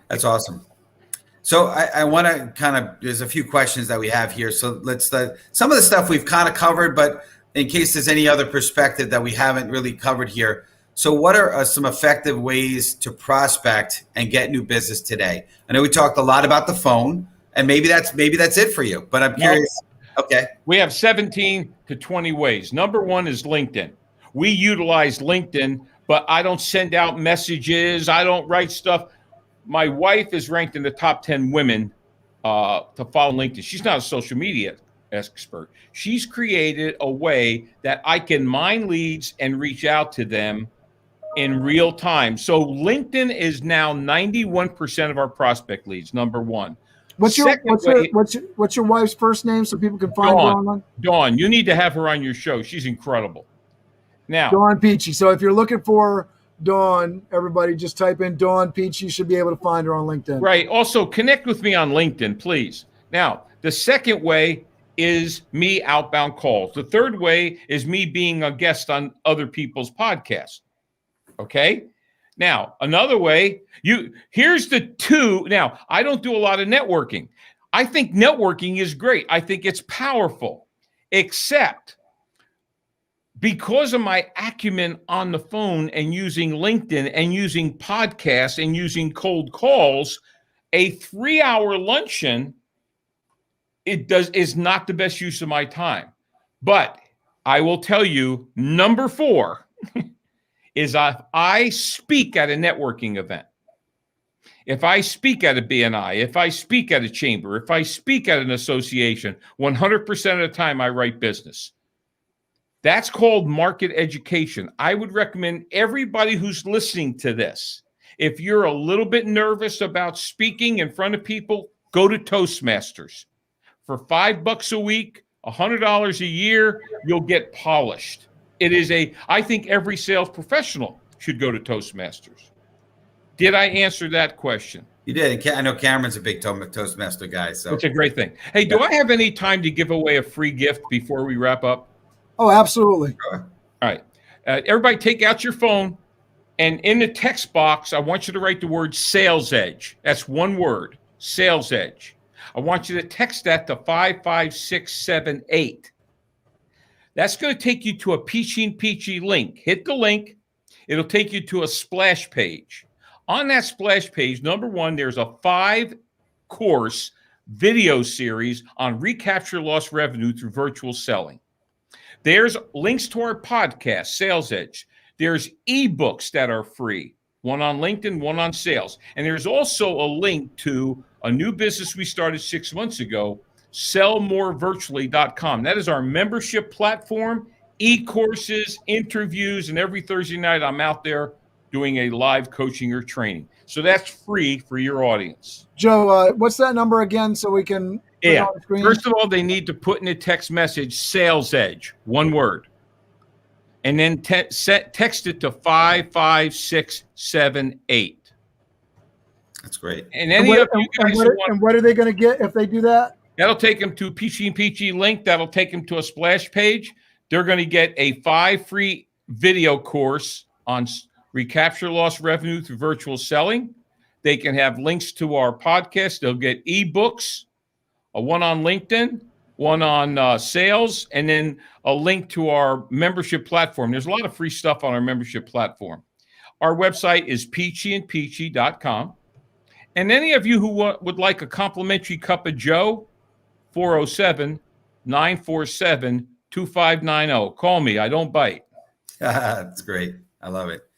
That's awesome. So I want to there's a few questions that we have here. So let's, some of the stuff we've kind of covered, but in case there's any other perspective that we haven't really covered here. So what are some effective ways to prospect and get new business today? I know we talked a lot about the phone, and maybe that's it for you, but I'm curious. Okay. We have 17 to 20 ways. Number 1 is LinkedIn. We utilize LinkedIn, but I don't send out messages. I don't write stuff. My wife is ranked in the top 10 women to follow LinkedIn. She's not a social media expert. She's created a way that I can mine leads and reach out to them in real time. So LinkedIn is now 91% of our prospect leads, number 1. What's your wife's first name so people can find her online? Dawn. You need to have her on your show. She's incredible. Now, Dawn Pici. So if you're looking for Dawn, everybody just type in Dawn Pici. You should be able to find her on LinkedIn. Right. Also, connect with me on LinkedIn, please. Now, the second way is me outbound calls. The third way is me being a guest on other people's podcasts. Okay. Now, another way, here's the 2. Now, I don't do a lot of networking. I think networking is great. I think it's powerful, except because of my acumen on the phone and using LinkedIn and using podcasts and using cold calls, a 3-hour luncheon is not the best use of my time. But I will tell you, number 4 is I speak at a networking event. If I speak at a BNI, if I speak at a chamber, if I speak at an association, 100% of the time I write business. That's called market education. I would recommend everybody who's listening to this, if you're a little bit nervous about speaking in front of people, go to Toastmasters. For $5 a week, $100 a year, you'll get polished. I think every sales professional should go to Toastmasters. Did I answer that question? You did. I know Cameron's a big Toastmaster guy. So it's a great thing. Hey, do I have any time to give away a free gift before we wrap up? Oh, absolutely. Sure. All right. Everybody take out your phone, and in the text box, I want you to write the word Sales Edge. That's one word, Sales Edge. I want you to text that to 55678. That's going to take you to a Pici link. Hit the link. It'll take you to a splash page. On that splash page, number one, there's a 5-course video series on recapture lost revenue through virtual selling. There's links to our podcast, Sales Edge. There's ebooks that are free, one on LinkedIn, one on sales. And there's also a link to a new business we started 6 months ago, sellmorevirtually.com. That is our membership platform, e-courses, interviews, and every Thursday night I'm out there doing a live coaching or training. So that's free for your audience. Joe, what's that number again so we can put it on the screen? First of all, they need to put in a text message, Sales Edge, one word. And then text it to 55678. That's great. And any of you guys and what are they going to get if they do that? That'll take them to Pici link. That'll take them to a splash page. They're going to get a 5 free video course on recapture lost revenue through virtual selling. They can have links to our podcast. They'll get ebooks, one on LinkedIn, one on sales, and then a link to our membership platform. There's a lot of free stuff on our membership platform. Our website is peachyandpeachy.com. And any of you who would like a complimentary cup of Joe, 407-947-2590. Call me. I don't bite. That's great. I love it.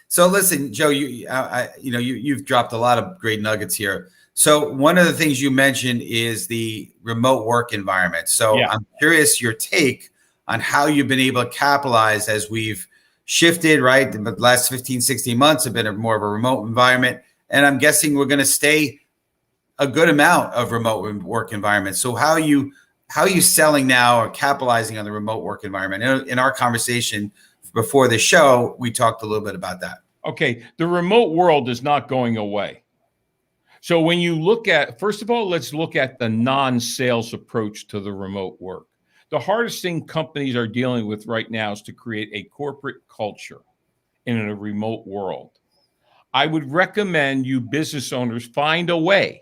So listen, Joe, you've dropped a lot of great nuggets here. So one of the things you mentioned is the remote work environment. So yeah. I'm curious your take on how you've been able to capitalize as we've shifted, right? The last 15, 16 months have been more of a remote environment. And I'm guessing we're going to stay a good amount of remote work environment. So how are you selling now or capitalizing on the remote work environment? In our conversation before the show, we talked a little bit about that. Okay. The remote world is not going away. So when you look at, first of all, let's look at the non-sales approach to the remote work. The hardest thing companies are dealing with right now is to create a corporate culture in a remote world. I would recommend you business owners find a way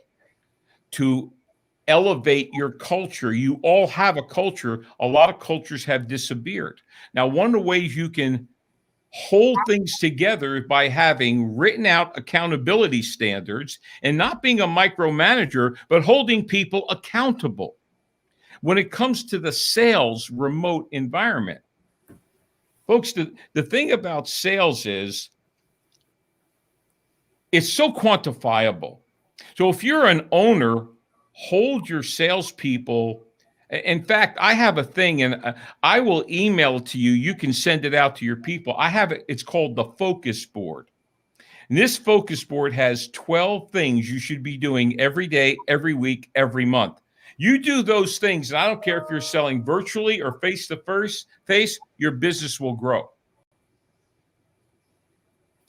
to elevate your culture. You all have a culture. A lot of cultures have disappeared. Now, one of the ways you can hold things together is by having written out accountability standards and not being a micromanager, but holding people accountable. When it comes to the sales remote environment, folks, the thing about sales is it's so quantifiable. So if you're an owner, hold your salespeople. In fact, I have a thing, and I will email it to you. You can send it out to your people. I have it. It's called the focus board. And this focus board has 12 things you should be doing every day, every week, every month. You do those things, and I don't care if you're selling virtually or face-to-face, your business will grow.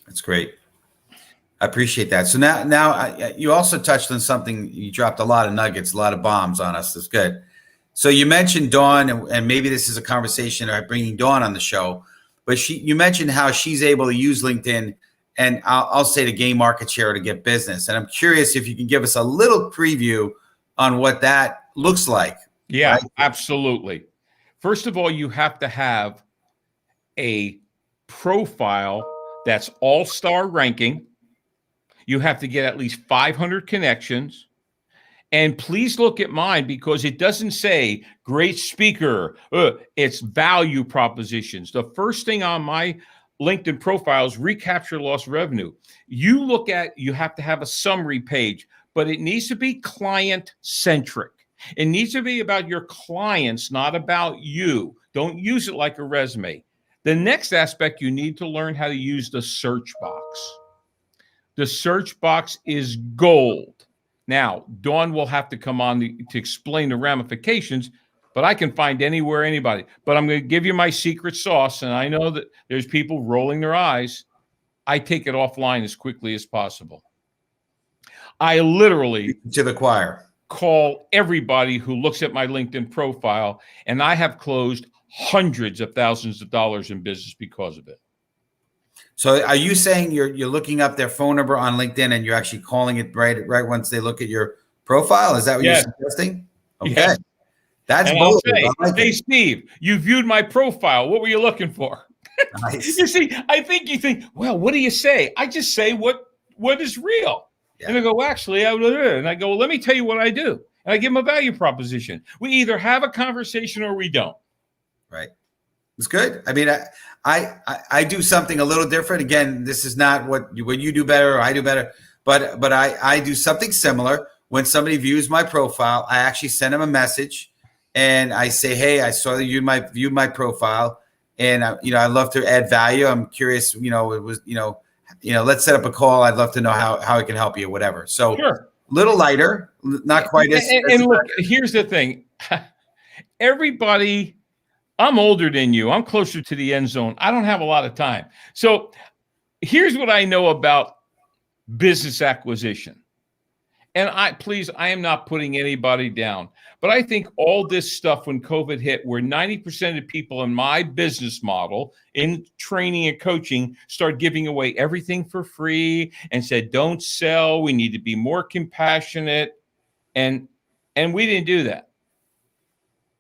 That's great. I appreciate that. So now you also touched on something. You dropped a lot of nuggets, a lot of bombs on us. That's good. So you mentioned Dawn, and maybe this is a conversation about bringing Dawn on the show, but you mentioned how she's able to use LinkedIn and I'll say to gain market share or to get business. And I'm curious if you can give us a little preview on what that looks like. Yeah, right? Absolutely. First of all, you have to have a profile that's all-star ranking. You have to get at least 500 connections. And please look at mine because it doesn't say great speaker. It's value propositions. The first thing on my LinkedIn profile is recapture lost revenue. You have to have a summary page, but it needs to be client-centric. It needs to be about your clients, not about you. Don't use it like a resume. The next aspect, you need to learn how to use the search box. The search box is gold. Now, Dawn will have to come on to explain the ramifications, but I can find anywhere, anybody. But I'm going to give you my secret sauce, and I know that there's people rolling their eyes. I take it offline as quickly as possible. I literally to the choir call everybody who looks at my LinkedIn profile, and I have closed hundreds of thousands of dollars in business because of it. So are you saying you're looking up their phone number on LinkedIn and you're actually calling it right once they look at your profile? Is that what you're suggesting? Okay. Yes. That's And I'll bold. say, I like hey, it. Steve, you viewed my profile. What were you looking for? Nice. You see, I think you think, well, what do you say? I just say what is real. Yeah. And they go, well, actually, and I go, well, let me tell you what I do. And I give them a value proposition. We either have a conversation or we don't. Right. It's good. I mean, I do something a little different. Again, this is not what you do better or I do better, but I do something similar. When somebody views my profile, I actually send them a message and I say, hey, I saw that you viewed my profile, and I'd love to add value. I'm curious, let's set up a call. I'd love to know how I can help you, whatever. So Sure. little lighter, not quite as. And look, here's the thing. Everybody, I'm older than you. I'm closer to the end zone. I don't have a lot of time. So here's what I know about business acquisition. And I am not putting anybody down, but I think all this stuff when COVID hit, where 90% of people in my business model in training and coaching start giving away everything for free and said, don't sell. We need to be more compassionate. And we didn't do that.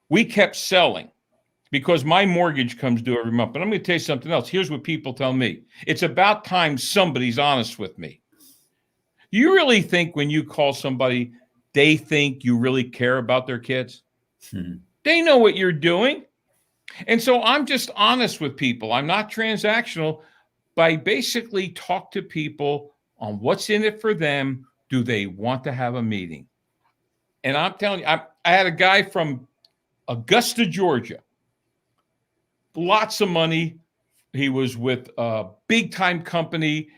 We kept selling because my mortgage comes due every month. But I'm going to tell you something else. Here's what people tell me. It's about time somebody's honest with me. You really think when you call somebody, they think you really care about their kids? They know what you're doing. And so I'm just honest with people. I'm not transactional, but I basically talk to people on what's in it for them. Do they want to have a meeting? And I'm telling you, I had a guy from Augusta, Georgia, lots of money. He was with a big time company.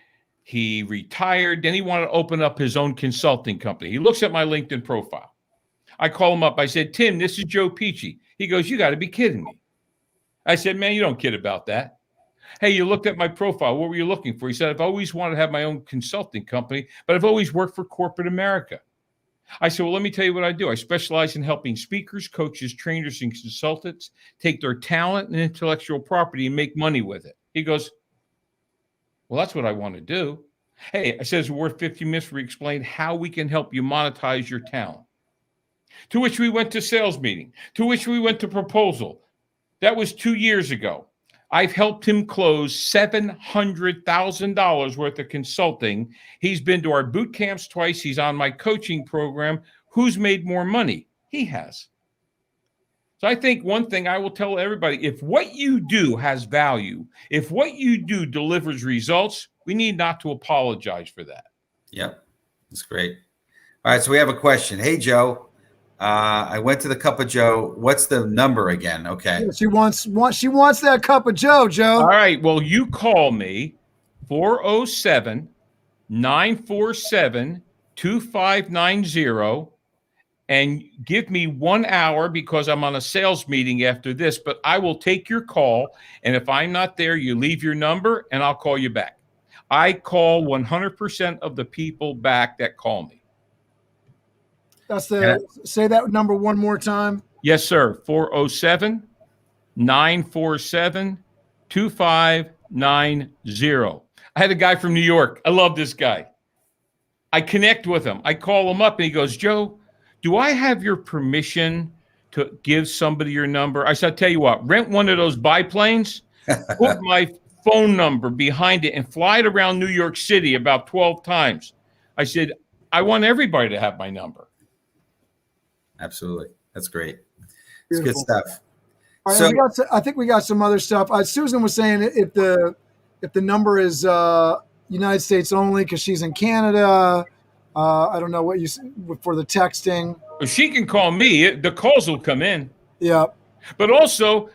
He retired. Then he wanted to open up his own consulting company. He looks at my LinkedIn profile. I call him up. I said, Tim, this is Joe Pici. He goes, you got to be kidding me. I said, man, you don't kid about that. Hey, you looked at my profile. What were you looking for? He said, I've always wanted to have my own consulting company, but I've always worked for corporate America. I said, well, let me tell you what I do. I specialize in helping speakers, coaches, trainers, and consultants take their talent and intellectual property and make money with it. He goes, well, that's what I want to do. Hey, I said, it's worth 15 minutes for you to explain how we can help you monetize your talent. To which we went to sales meeting, to which we went to proposal. That was 2 years ago. I've helped him close $700,000 worth of consulting. He's been to our boot camps twice. He's on my coaching program. Who's made more money? He has. So I think one thing I will tell everybody, if what you do has value, if what you do delivers results, we need not to apologize for that. Yep. That's great. All right. So we have a question. Hey, Joe, I went to the Cup of Joe. What's the number again? Okay. She wants that cup of Joe, Joe. All right. Well, you call me 407-947-2590 and give me 1 hour because I'm on a sales meeting after this, but I will take your call. And if I'm not there, you leave your number and I'll call you back. I call 100% of the people back that call me. That's say that number one more time. Yes, sir. 407-947-2590. I had a guy from New York. I love this guy. I connect with him. I call him up and he goes, Joe, do I have your permission to give somebody your number? I said, I'll tell you what, rent one of those biplanes, put my phone number behind it and fly it around New York City about 12 times. I said, I want everybody to have my number. Absolutely. That's great. It's good stuff. All right, so I think we got some other stuff. Susan was saying if the number is United States only because she's in Canada. I don't know what you for the texting. Well, she can call me. The calls will come in. Yeah. But also,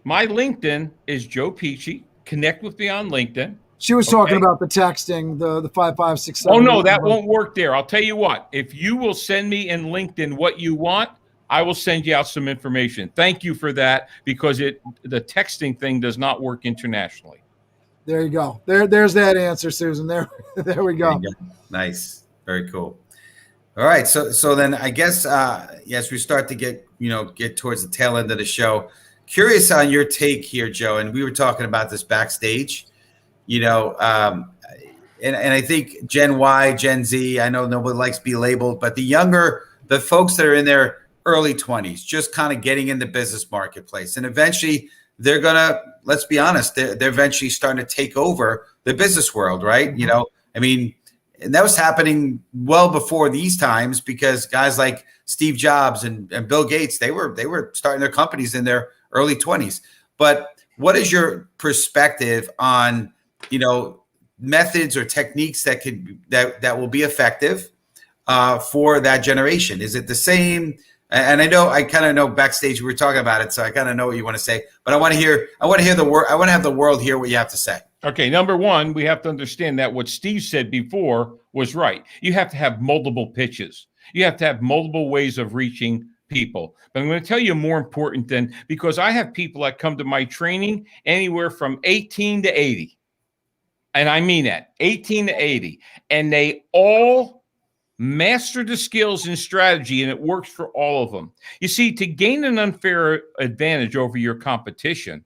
my LinkedIn is Joe Pici. Connect with me on LinkedIn. She was talking about the texting, the 5567. Oh, no, that won't work there. I'll tell you what. If you will send me in LinkedIn what you want, I will send you out some information. Thank you for that because the texting thing does not work internationally. There you go. There's that answer, Susan. There we go. Nice. Very cool. All right. So then I guess yes, we start to get towards the tail end of the show. Curious on your take here, Joe. And we were talking about this backstage, and I think Gen Y, Gen Z, I know nobody likes to be labeled, but the folks that are in their early 20s, just kind of getting in the business marketplace. And eventually they're going to, let's be honest, they're eventually starting to take over the business world, right? Mm-hmm. You know, I mean, and that was happening well before these times, because guys like Steve Jobs and Bill Gates, they were starting their companies in their early 20s. But what is your perspective on, you know, methods or techniques that will be effective for that generation? Is it the same? And I kind of know backstage we were talking about it, so I kind of know what you want to say. But I want to have the world hear what you have to say. Okay, number one, we have to understand that what Steve said before was right. You have to have multiple pitches. You have to have multiple ways of reaching people. But I'm going to tell you more important than, because I have people that come to my training anywhere from 18 to 80. And I mean that, 18 to 80. And they all master the skills and strategy, and it works for all of them. You see, to gain an unfair advantage over your competition,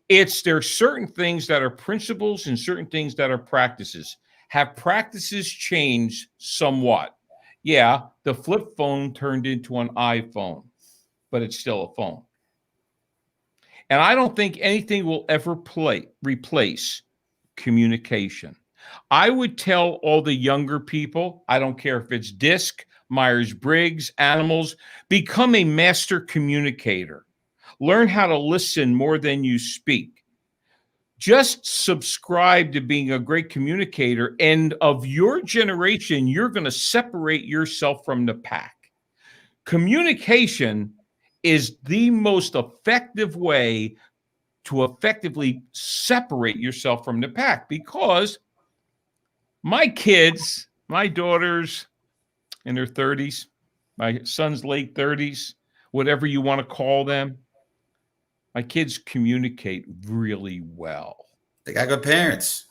there's certain things that are principles and certain things that are practices. Have practices changed somewhat? Yeah, the flip phone turned into an iPhone, but it's still a phone. And I don't think anything will ever replace communication. I would tell all the younger people, I don't care if it's DISC, Myers-Briggs, animals, become a master communicator. Learn how to listen more than you speak. Just subscribe to being a great communicator, and of your generation, you're going to separate yourself from the pack. Communication is the most effective way to effectively separate yourself from the pack, because my kids, my daughters in their 30s, my son's late 30s, whatever you want to call them, my kids communicate really well. They got good parents.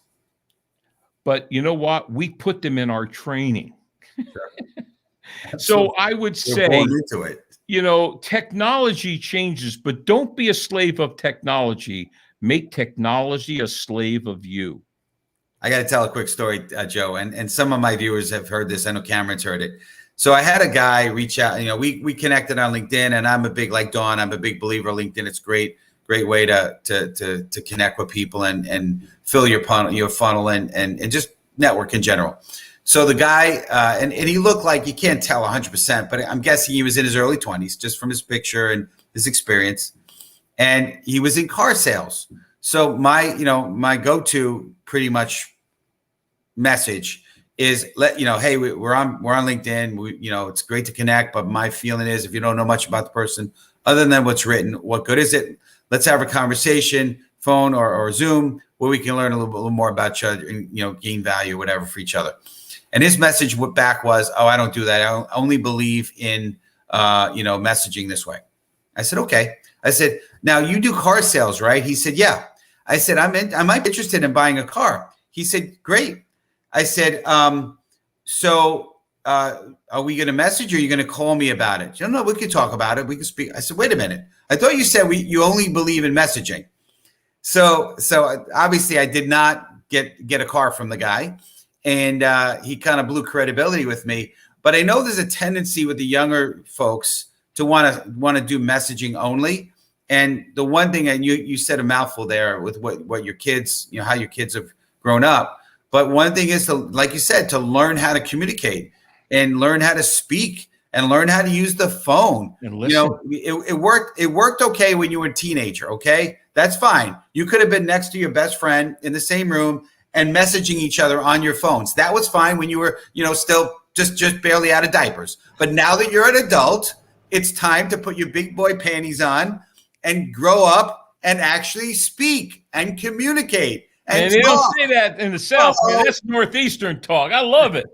But you know what? We put them in our training. Sure. So I would say, into it. You know, technology changes, but don't be a slave of technology. Make technology a slave of you. I got to tell a quick story, Joe, and some of my viewers have heard this. I know Cameron's heard it. So I had a guy reach out. You know, we connected on LinkedIn, and I'm a big, like Dawn, I'm a big believer of LinkedIn. It's great way to connect with people and fill your funnel and just network in general. So the guy, and he looked like, you can't tell 100%, but I'm guessing he was in his early 20s, just from his picture and his experience. And he was in car sales. So my go-to pretty much message is hey, we're on LinkedIn. It's great to connect, but my feeling is, if you don't know much about the person other than what's written, what good is it? Let's have a conversation, phone or Zoom, where we can learn a little more about each other and gain value, whatever, for each other. And his message back was, "Oh, I don't do that. I only believe in messaging this way." I said, "Okay." I said, "Now you do car sales, right?" He said, "Yeah." I said, I might be interested in buying a car." He said, "Great." I said, "So are we going to message, or are you going to call me about it?" No, we can talk about it. We can speak. I said, "Wait a minute. I thought you said you only believe in messaging." So obviously I did not get a car from the guy, and he kind of blew credibility with me. But I know there's a tendency with the younger folks to want to do messaging only. And the one thing, and you said a mouthful there with what your kids, how your kids have grown up. But one thing is to, like you said, to learn how to communicate and learn how to speak and learn how to use the phone. And listen. It worked okay when you were a teenager. Okay, that's fine. You could have been next to your best friend in the same room and messaging each other on your phones. That was fine when you were, still just barely out of diapers. But now that you're an adult, it's time to put your big boy panties on and grow up and actually speak and communicate. And they don't say that in the South. Man, that's Northeastern talk. I love it.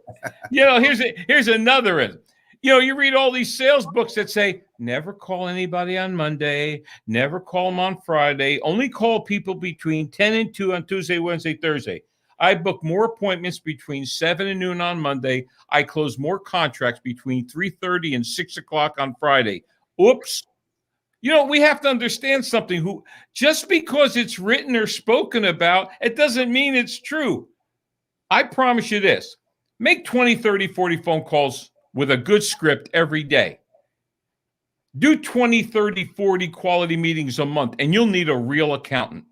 Here's another. You read all these sales books that say, never call anybody on Monday, never call them on Friday, only call people between 10 and 2 on Tuesday, Wednesday, Thursday. I book more appointments between 7 and noon on Monday. I close more contracts between 3:30 and 6 o'clock on Friday. Oops. We have to understand something. Just because it's written or spoken about, it doesn't mean it's true. I promise you this. Make 20, 30, 40 phone calls with a good script every day. Do 20, 30, 40 quality meetings a month, and you'll need a real accountant.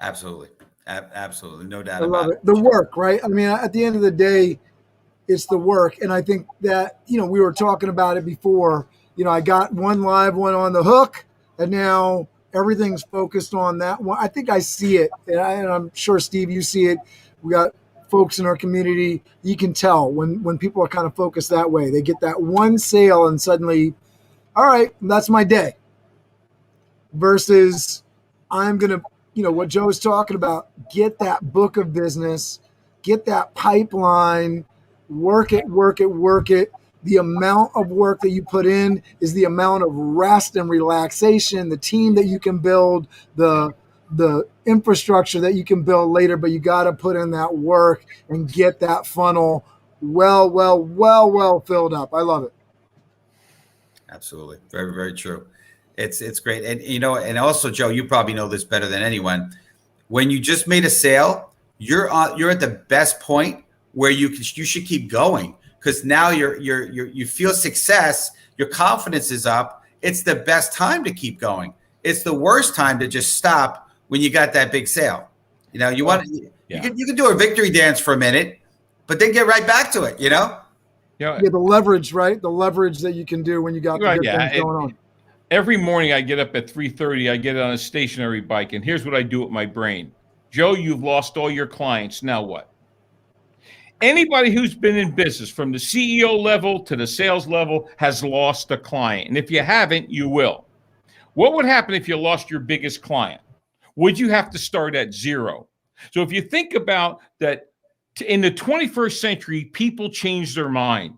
Absolutely. Absolutely. No doubt I love about it. The work, right? I mean, at the end of the day, it's the work. And I think that, we were talking about it before. I got one live one on the hook, and now everything's focused on that one. I think I see it, and I'm sure, Steve, you see it. We got folks in our community. You can tell when people are kind of focused that way. They get that one sale, and suddenly, all right, that's my day. Versus, I'm going to, what Joe's talking about, get that book of business, get that pipeline, work it. The amount of work that you put in is the amount of rest and relaxation, the team that you can build, the infrastructure that you can build later, but you got to put in that work and get that funnel well filled up. I love it. Absolutely. Very, very true. It's great. And, and also, Joe, you probably know this better than anyone. When you just made a sale, you're at the best point where you should keep going, because now you feel success. Your confidence is up. It's the best time to keep going. It's the worst time to just stop when you got that big sale. You can do a victory dance for a minute, but then get right back to it. Yeah, the leverage, right? The leverage that you can do when you got the good things going on. Every morning I get up at 3:30, I get on a stationary bike, and here's what I do with my brain. Joe, you've lost all your clients. Now what? Anybody who's been in business from the CEO level to the sales level has lost a client. And if you haven't, you will. What would happen if you lost your biggest client? Would you have to start at zero? So if you think about that, in the 21st century, people change their mind.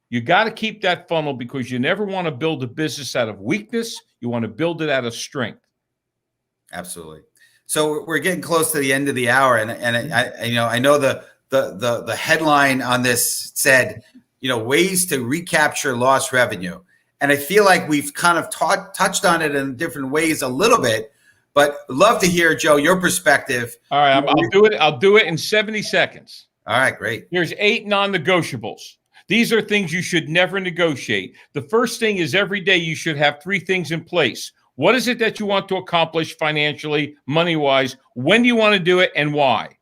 You got to keep that funnel, because you never want to build a business out of weakness. You want to build it out of strength. Absolutely. So we're getting close to the end of the hour, and I know the headline on this said, ways to recapture lost revenue, and I feel like we've kind of touched on it in different ways a little bit, but love to hear, Joe, your perspective. All right, I'll do it. I'll do it in 70 seconds. All right, great. There's 8 non-negotiables. These are things you should never negotiate. The first thing is, every day you should have 3 things in place. What is it that you want to accomplish financially, money-wise? When do you want to do it, and why?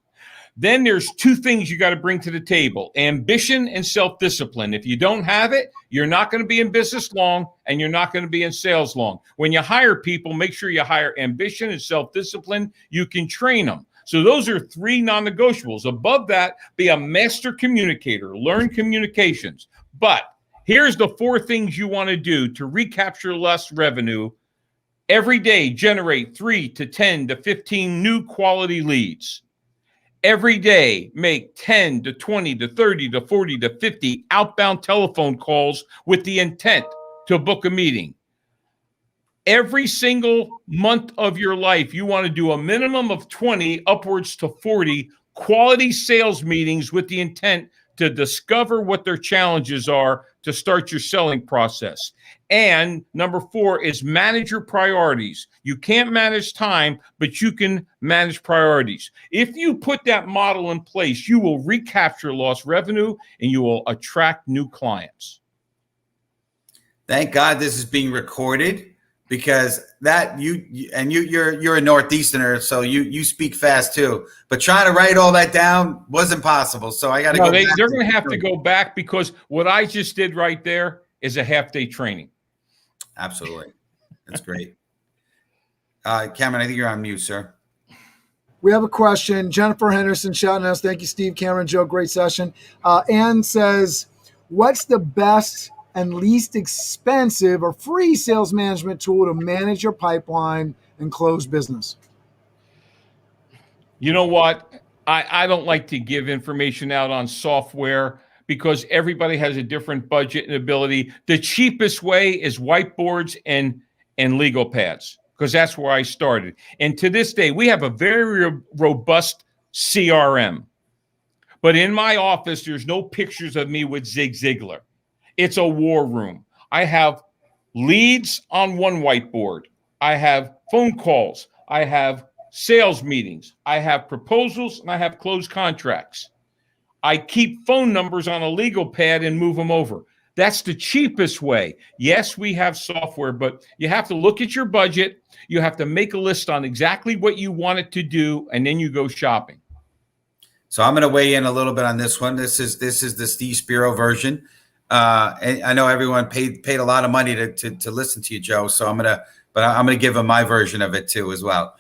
Then there's 2 things you got to bring to the table: ambition and self-discipline. If you don't have it, you're not going to be in business long, and you're not going to be in sales long. When you hire people, make sure you hire ambition and self-discipline. You can train them. So those are 3 non-negotiables. Above that, be a master communicator, learn communications. But here's the 4 things you want to do to recapture less revenue. Every day, generate 3 to 10 to 15 new quality leads. Every day, make 10 to 20 to 30 to 40 to 50 outbound telephone calls with the intent to book a meeting. Every single month of your life, you want to do a minimum of 20, upwards to 40 quality sales meetings with the intent to discover what their challenges are to start your selling process. And number 4 is manage your priorities. You can't manage time, but you can manage priorities. If you put that model in place, you will recapture lost revenue and you will attract new clients. Thank God this is being recorded, because that you're a Northeasterner, so you speak fast too. But trying to write all that down wasn't possible. So I got to go. They're going to have to go back, because what I just did right there is a half-day training. Absolutely, that's great. Cameron, I think you're on mute, sir. We have a question. Jennifer Henderson shouting us. Thank you, Steve, Cameron, Joe. Great session. Ann says, "What's the best and least expensive or free sales management tool to manage your pipeline and close business?" You know what? I don't like to give information out on software, because everybody has a different budget and ability. The cheapest way is whiteboards and legal pads, because that's where I started. And to this day, we have a very robust CRM. But in my office, there's no pictures of me with Zig Ziglar. It's a war room. I have leads on one whiteboard. I have phone calls. I have sales meetings. I have proposals, and I have closed contracts. I keep phone numbers on a legal pad and move them over. That's the cheapest way. Yes, we have software, but you have to look at your budget. You have to make a list on exactly what you want it to do, and then you go shopping. So I'm going to weigh in a little bit on this one. This is the Steve Spiro version. And I know everyone paid a lot of money to listen to you, Joe. So I'm gonna give him my version of it too as well.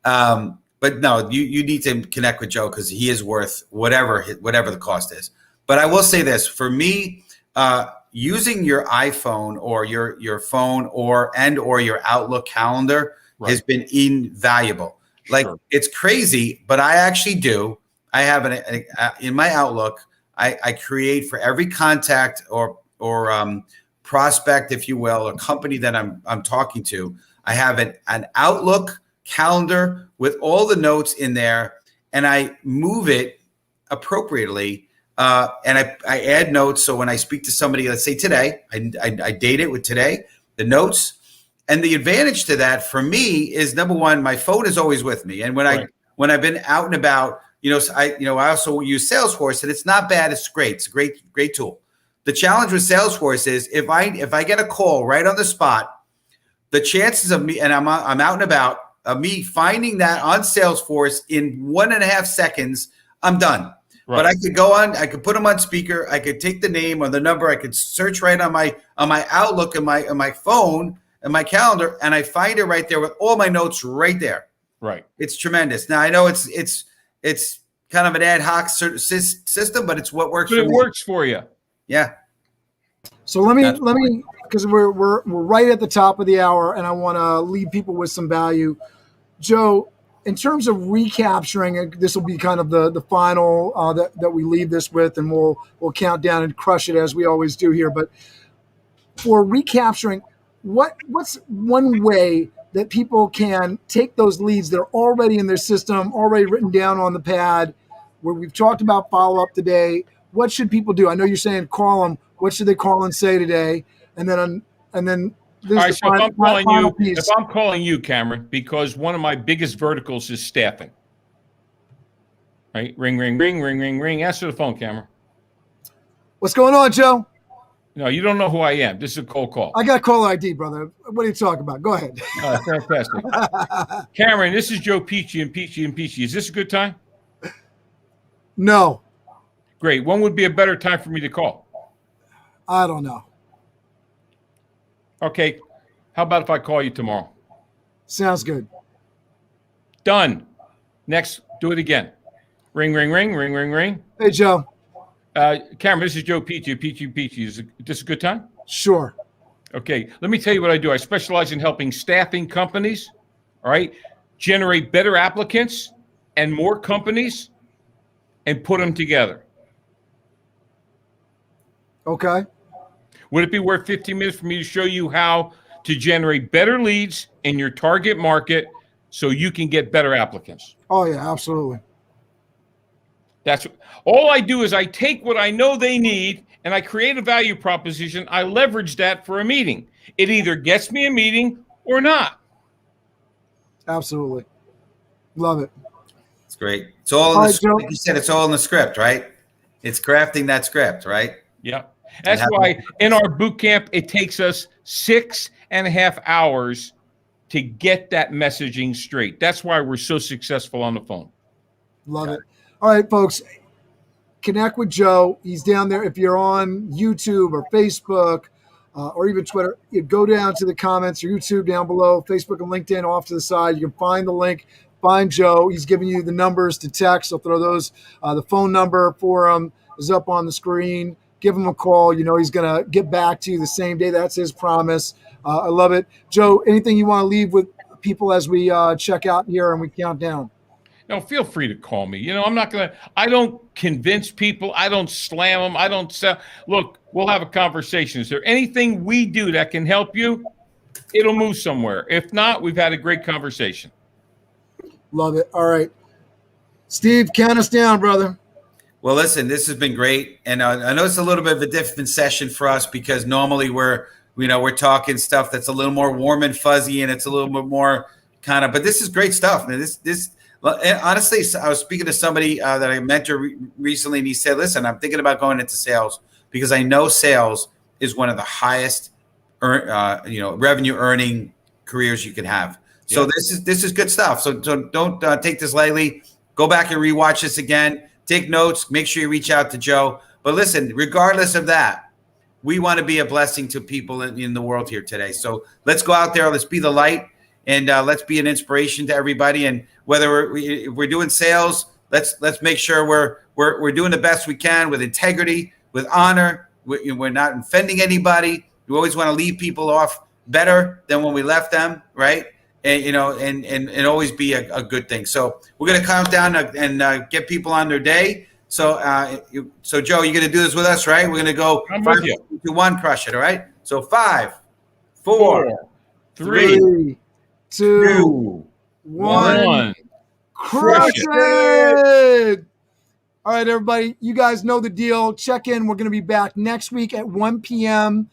But no, you need to connect with Joe because he is worth whatever the cost is. But I will say this for me. Using your iPhone or your phone or your Outlook calendar has been invaluable. Like it's crazy, but I actually do. I have in my Outlook, I create for every contact or prospect, if you will, a company that I'm talking to. I have an Outlook calendar with all the notes in there, and I move it appropriately. And I add notes. So when I speak to somebody, let's say today, I date it with today, the notes. And the advantage to that for me is, number one, my phone is always with me. And when I've been out and about, I also use Salesforce, and it's not bad. It's great. It's a great tool. The challenge with Salesforce is if I get a call right on the spot, the chances of me, and I'm out and about, of me finding that on Salesforce in 1.5 seconds, I'm done. Right. But I could go on, I could put them on speaker, I could take the name or the number, I could search right on my Outlook and my phone and my calendar, and I find it right there with all my notes right there. Right. It's tremendous. Now I know it's kind of an ad hoc system, but it's what works. But it works for you. Yeah. So let me because we're right at the top of the hour, and I want to leave people with some value. Joe, in terms of recapturing, this will be kind of the final that we leave this with, and we'll count down and crush it as we always do here. But for recapturing, what's one way that people can take those leads that are already in their system, already written down on the pad, where we've talked about follow-up today? What should people do? I know you're saying call them. What should they call and say today? And then all right, so if I'm calling you, Cameron, because one of my biggest verticals is staffing. Right? Ring, ring, ring, ring, ring, ring. Answer the phone, Cameron. What's going on, Joe? No, you don't know who I am. This is a cold call. I got caller ID, brother. What are you talking about? Go ahead. Fantastic. Cameron, this is Joe Pici and Pici and Pici. Is this a good time? No. Great. When would be a better time for me to call? I don't know. Okay. How about if I call you tomorrow? Sounds good. Done. Next, do it again. Ring, ring, ring, ring, ring, ring. Hey, Joe. Cameron, this is Joe Pici, Pici. Is this a good time? Sure. Okay. Let me tell you what I do. I specialize in helping staffing companies, all right, generate better applicants and more companies and put them together. Okay. Would it be worth 15 minutes for me to show you how to generate better leads in your target market so you can get better applicants? Oh, yeah, absolutely. That's all I do is I take what I know they need and I create a value proposition. I leverage that for a meeting. It either gets me a meeting or not. Absolutely. Love it. It's great. It's all in the script. Like you said, it's all in the script, right? It's crafting that script, right? Yeah. That's why in our boot camp, it takes us 6.5 hours to get that messaging straight. That's why we're so successful on the phone. Love it. All right, folks, connect with Joe. He's down there. If you're on YouTube or Facebook or even Twitter, you go down to the comments or YouTube down below, Facebook and LinkedIn off to the side. You can find the link. Find Joe. He's giving you the numbers to text. I'll throw those. The phone number for him is up on the screen. Give him a call. You know he's going to get back to you the same day. That's his promise. I love it. Joe, anything you want to leave with people as we check out here and we count down? No, feel free to call me. You know, I don't convince people. I don't slam them. I don't sell. Look, we'll have a conversation. Is there anything we do that can help you? It'll move somewhere. If not, we've had a great conversation. Love it. All right. Steve, count us down, brother. Well, listen, this has been great. And I know it's a little bit of a different session for us because normally we're talking stuff that's a little more warm and fuzzy and it's a little bit more kind of, but this is great stuff. Man, and honestly, I was speaking to somebody that I mentored recently and he said, listen, I'm thinking about going into sales because I know sales is one of the highest revenue earning careers you can have. So this is good stuff. So don't take this lightly. Go back and rewatch this again. Take notes. Make sure you reach out to Joe. But listen, regardless of that, we want to be a blessing to people in the world here today. So let's go out there. Let's be the light, and let's be an inspiration to everybody. And whether we're doing sales, let's make sure we're doing the best we can with integrity, with honor. We're not offending anybody. We always want to leave people off better than when we left them, right? And and always be a good thing. So we're gonna count down and get people on their day. So Joe, you're gonna do this with us, right? We're gonna go 5, 4, 2, 1, crush it. All right. So 5, 4, 3, 2, 1, crush it. All right, everybody, you guys know the deal. Check in. We're going to be back next week at 1 p.m.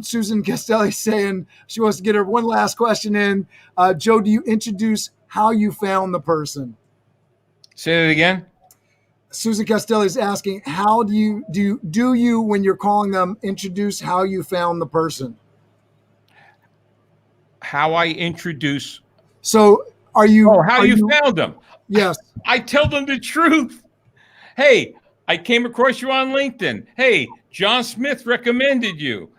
Susan Castelli saying she wants to get her one last question in. Joe, do you introduce how you found the person? Say it again. Susan Castelli is asking, how do you, when you're calling them, introduce how you found the person? How I introduce. So are you? Oh, how you found them? Yes. I tell them the truth. Hey, I came across you on LinkedIn. Hey, John Smith recommended you.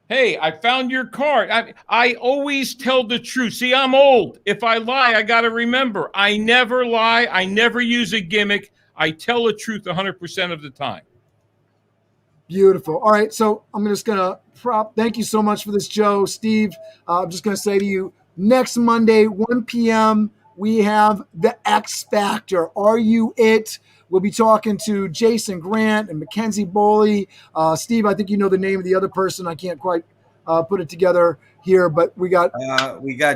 Hey, I found your card. I always tell the truth. See, I'm old. If I lie, I got to remember. I never lie. I never use a gimmick. I tell the truth 100% of the time. Beautiful. All right. So I'm just going to thank you so much for this, Joe. Steve, I'm just going to say to you, next Monday, 1 p.m., we have the X Factor. Are you it? We'll be talking to Jason Grant and Mackenzie Boley. Steve, I think you know the name of the other person. I can't quite put it together here, but we got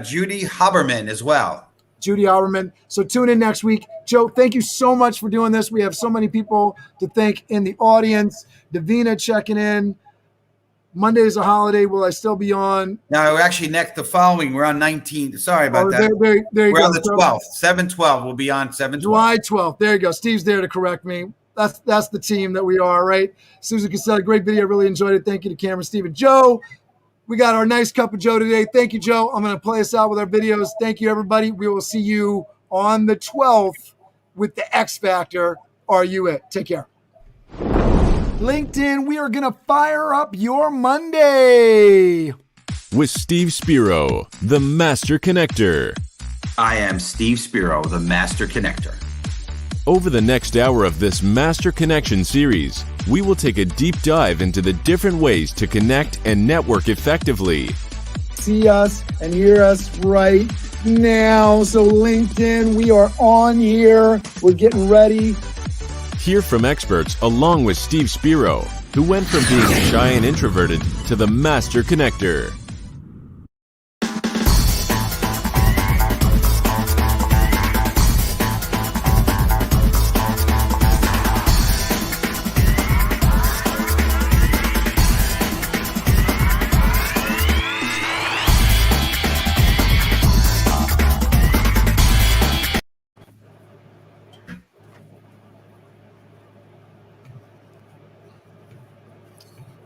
Judy Haberman as well. Judy Haberman. So tune in next week. Joe, thank you so much for doing this. We have so many people to thank in the audience. Davina checking in. Monday is a holiday. Will I still be on? No, we're actually the following. We're on 19. Sorry about that. There you we're go. On the 12th. 7/12. We'll be on 7/12. July 12th. There you go. Steve's there to correct me. That's the team that we are, right? Susan Castelli, great video. I really enjoyed it. Thank you to Cameron, Steve, and Joe. We got our nice cup of Joe today. Thank you, Joe. I'm going to play us out with our videos. Thank you, everybody. We will see you on the 12th with the X Factor. Are you it? Take care. LinkedIn, we are going to fire up your Monday. With Steve Spiro, the Master Connector. I am Steve Spiro, the Master Connector. Over the next hour of this Master Connection series, we will take a deep dive into the different ways to connect and network effectively. See us and hear us right now. So LinkedIn, we are on here. We're getting ready. Hear from experts along with Steve Spiro, who went from being shy and introverted to the Master Connector.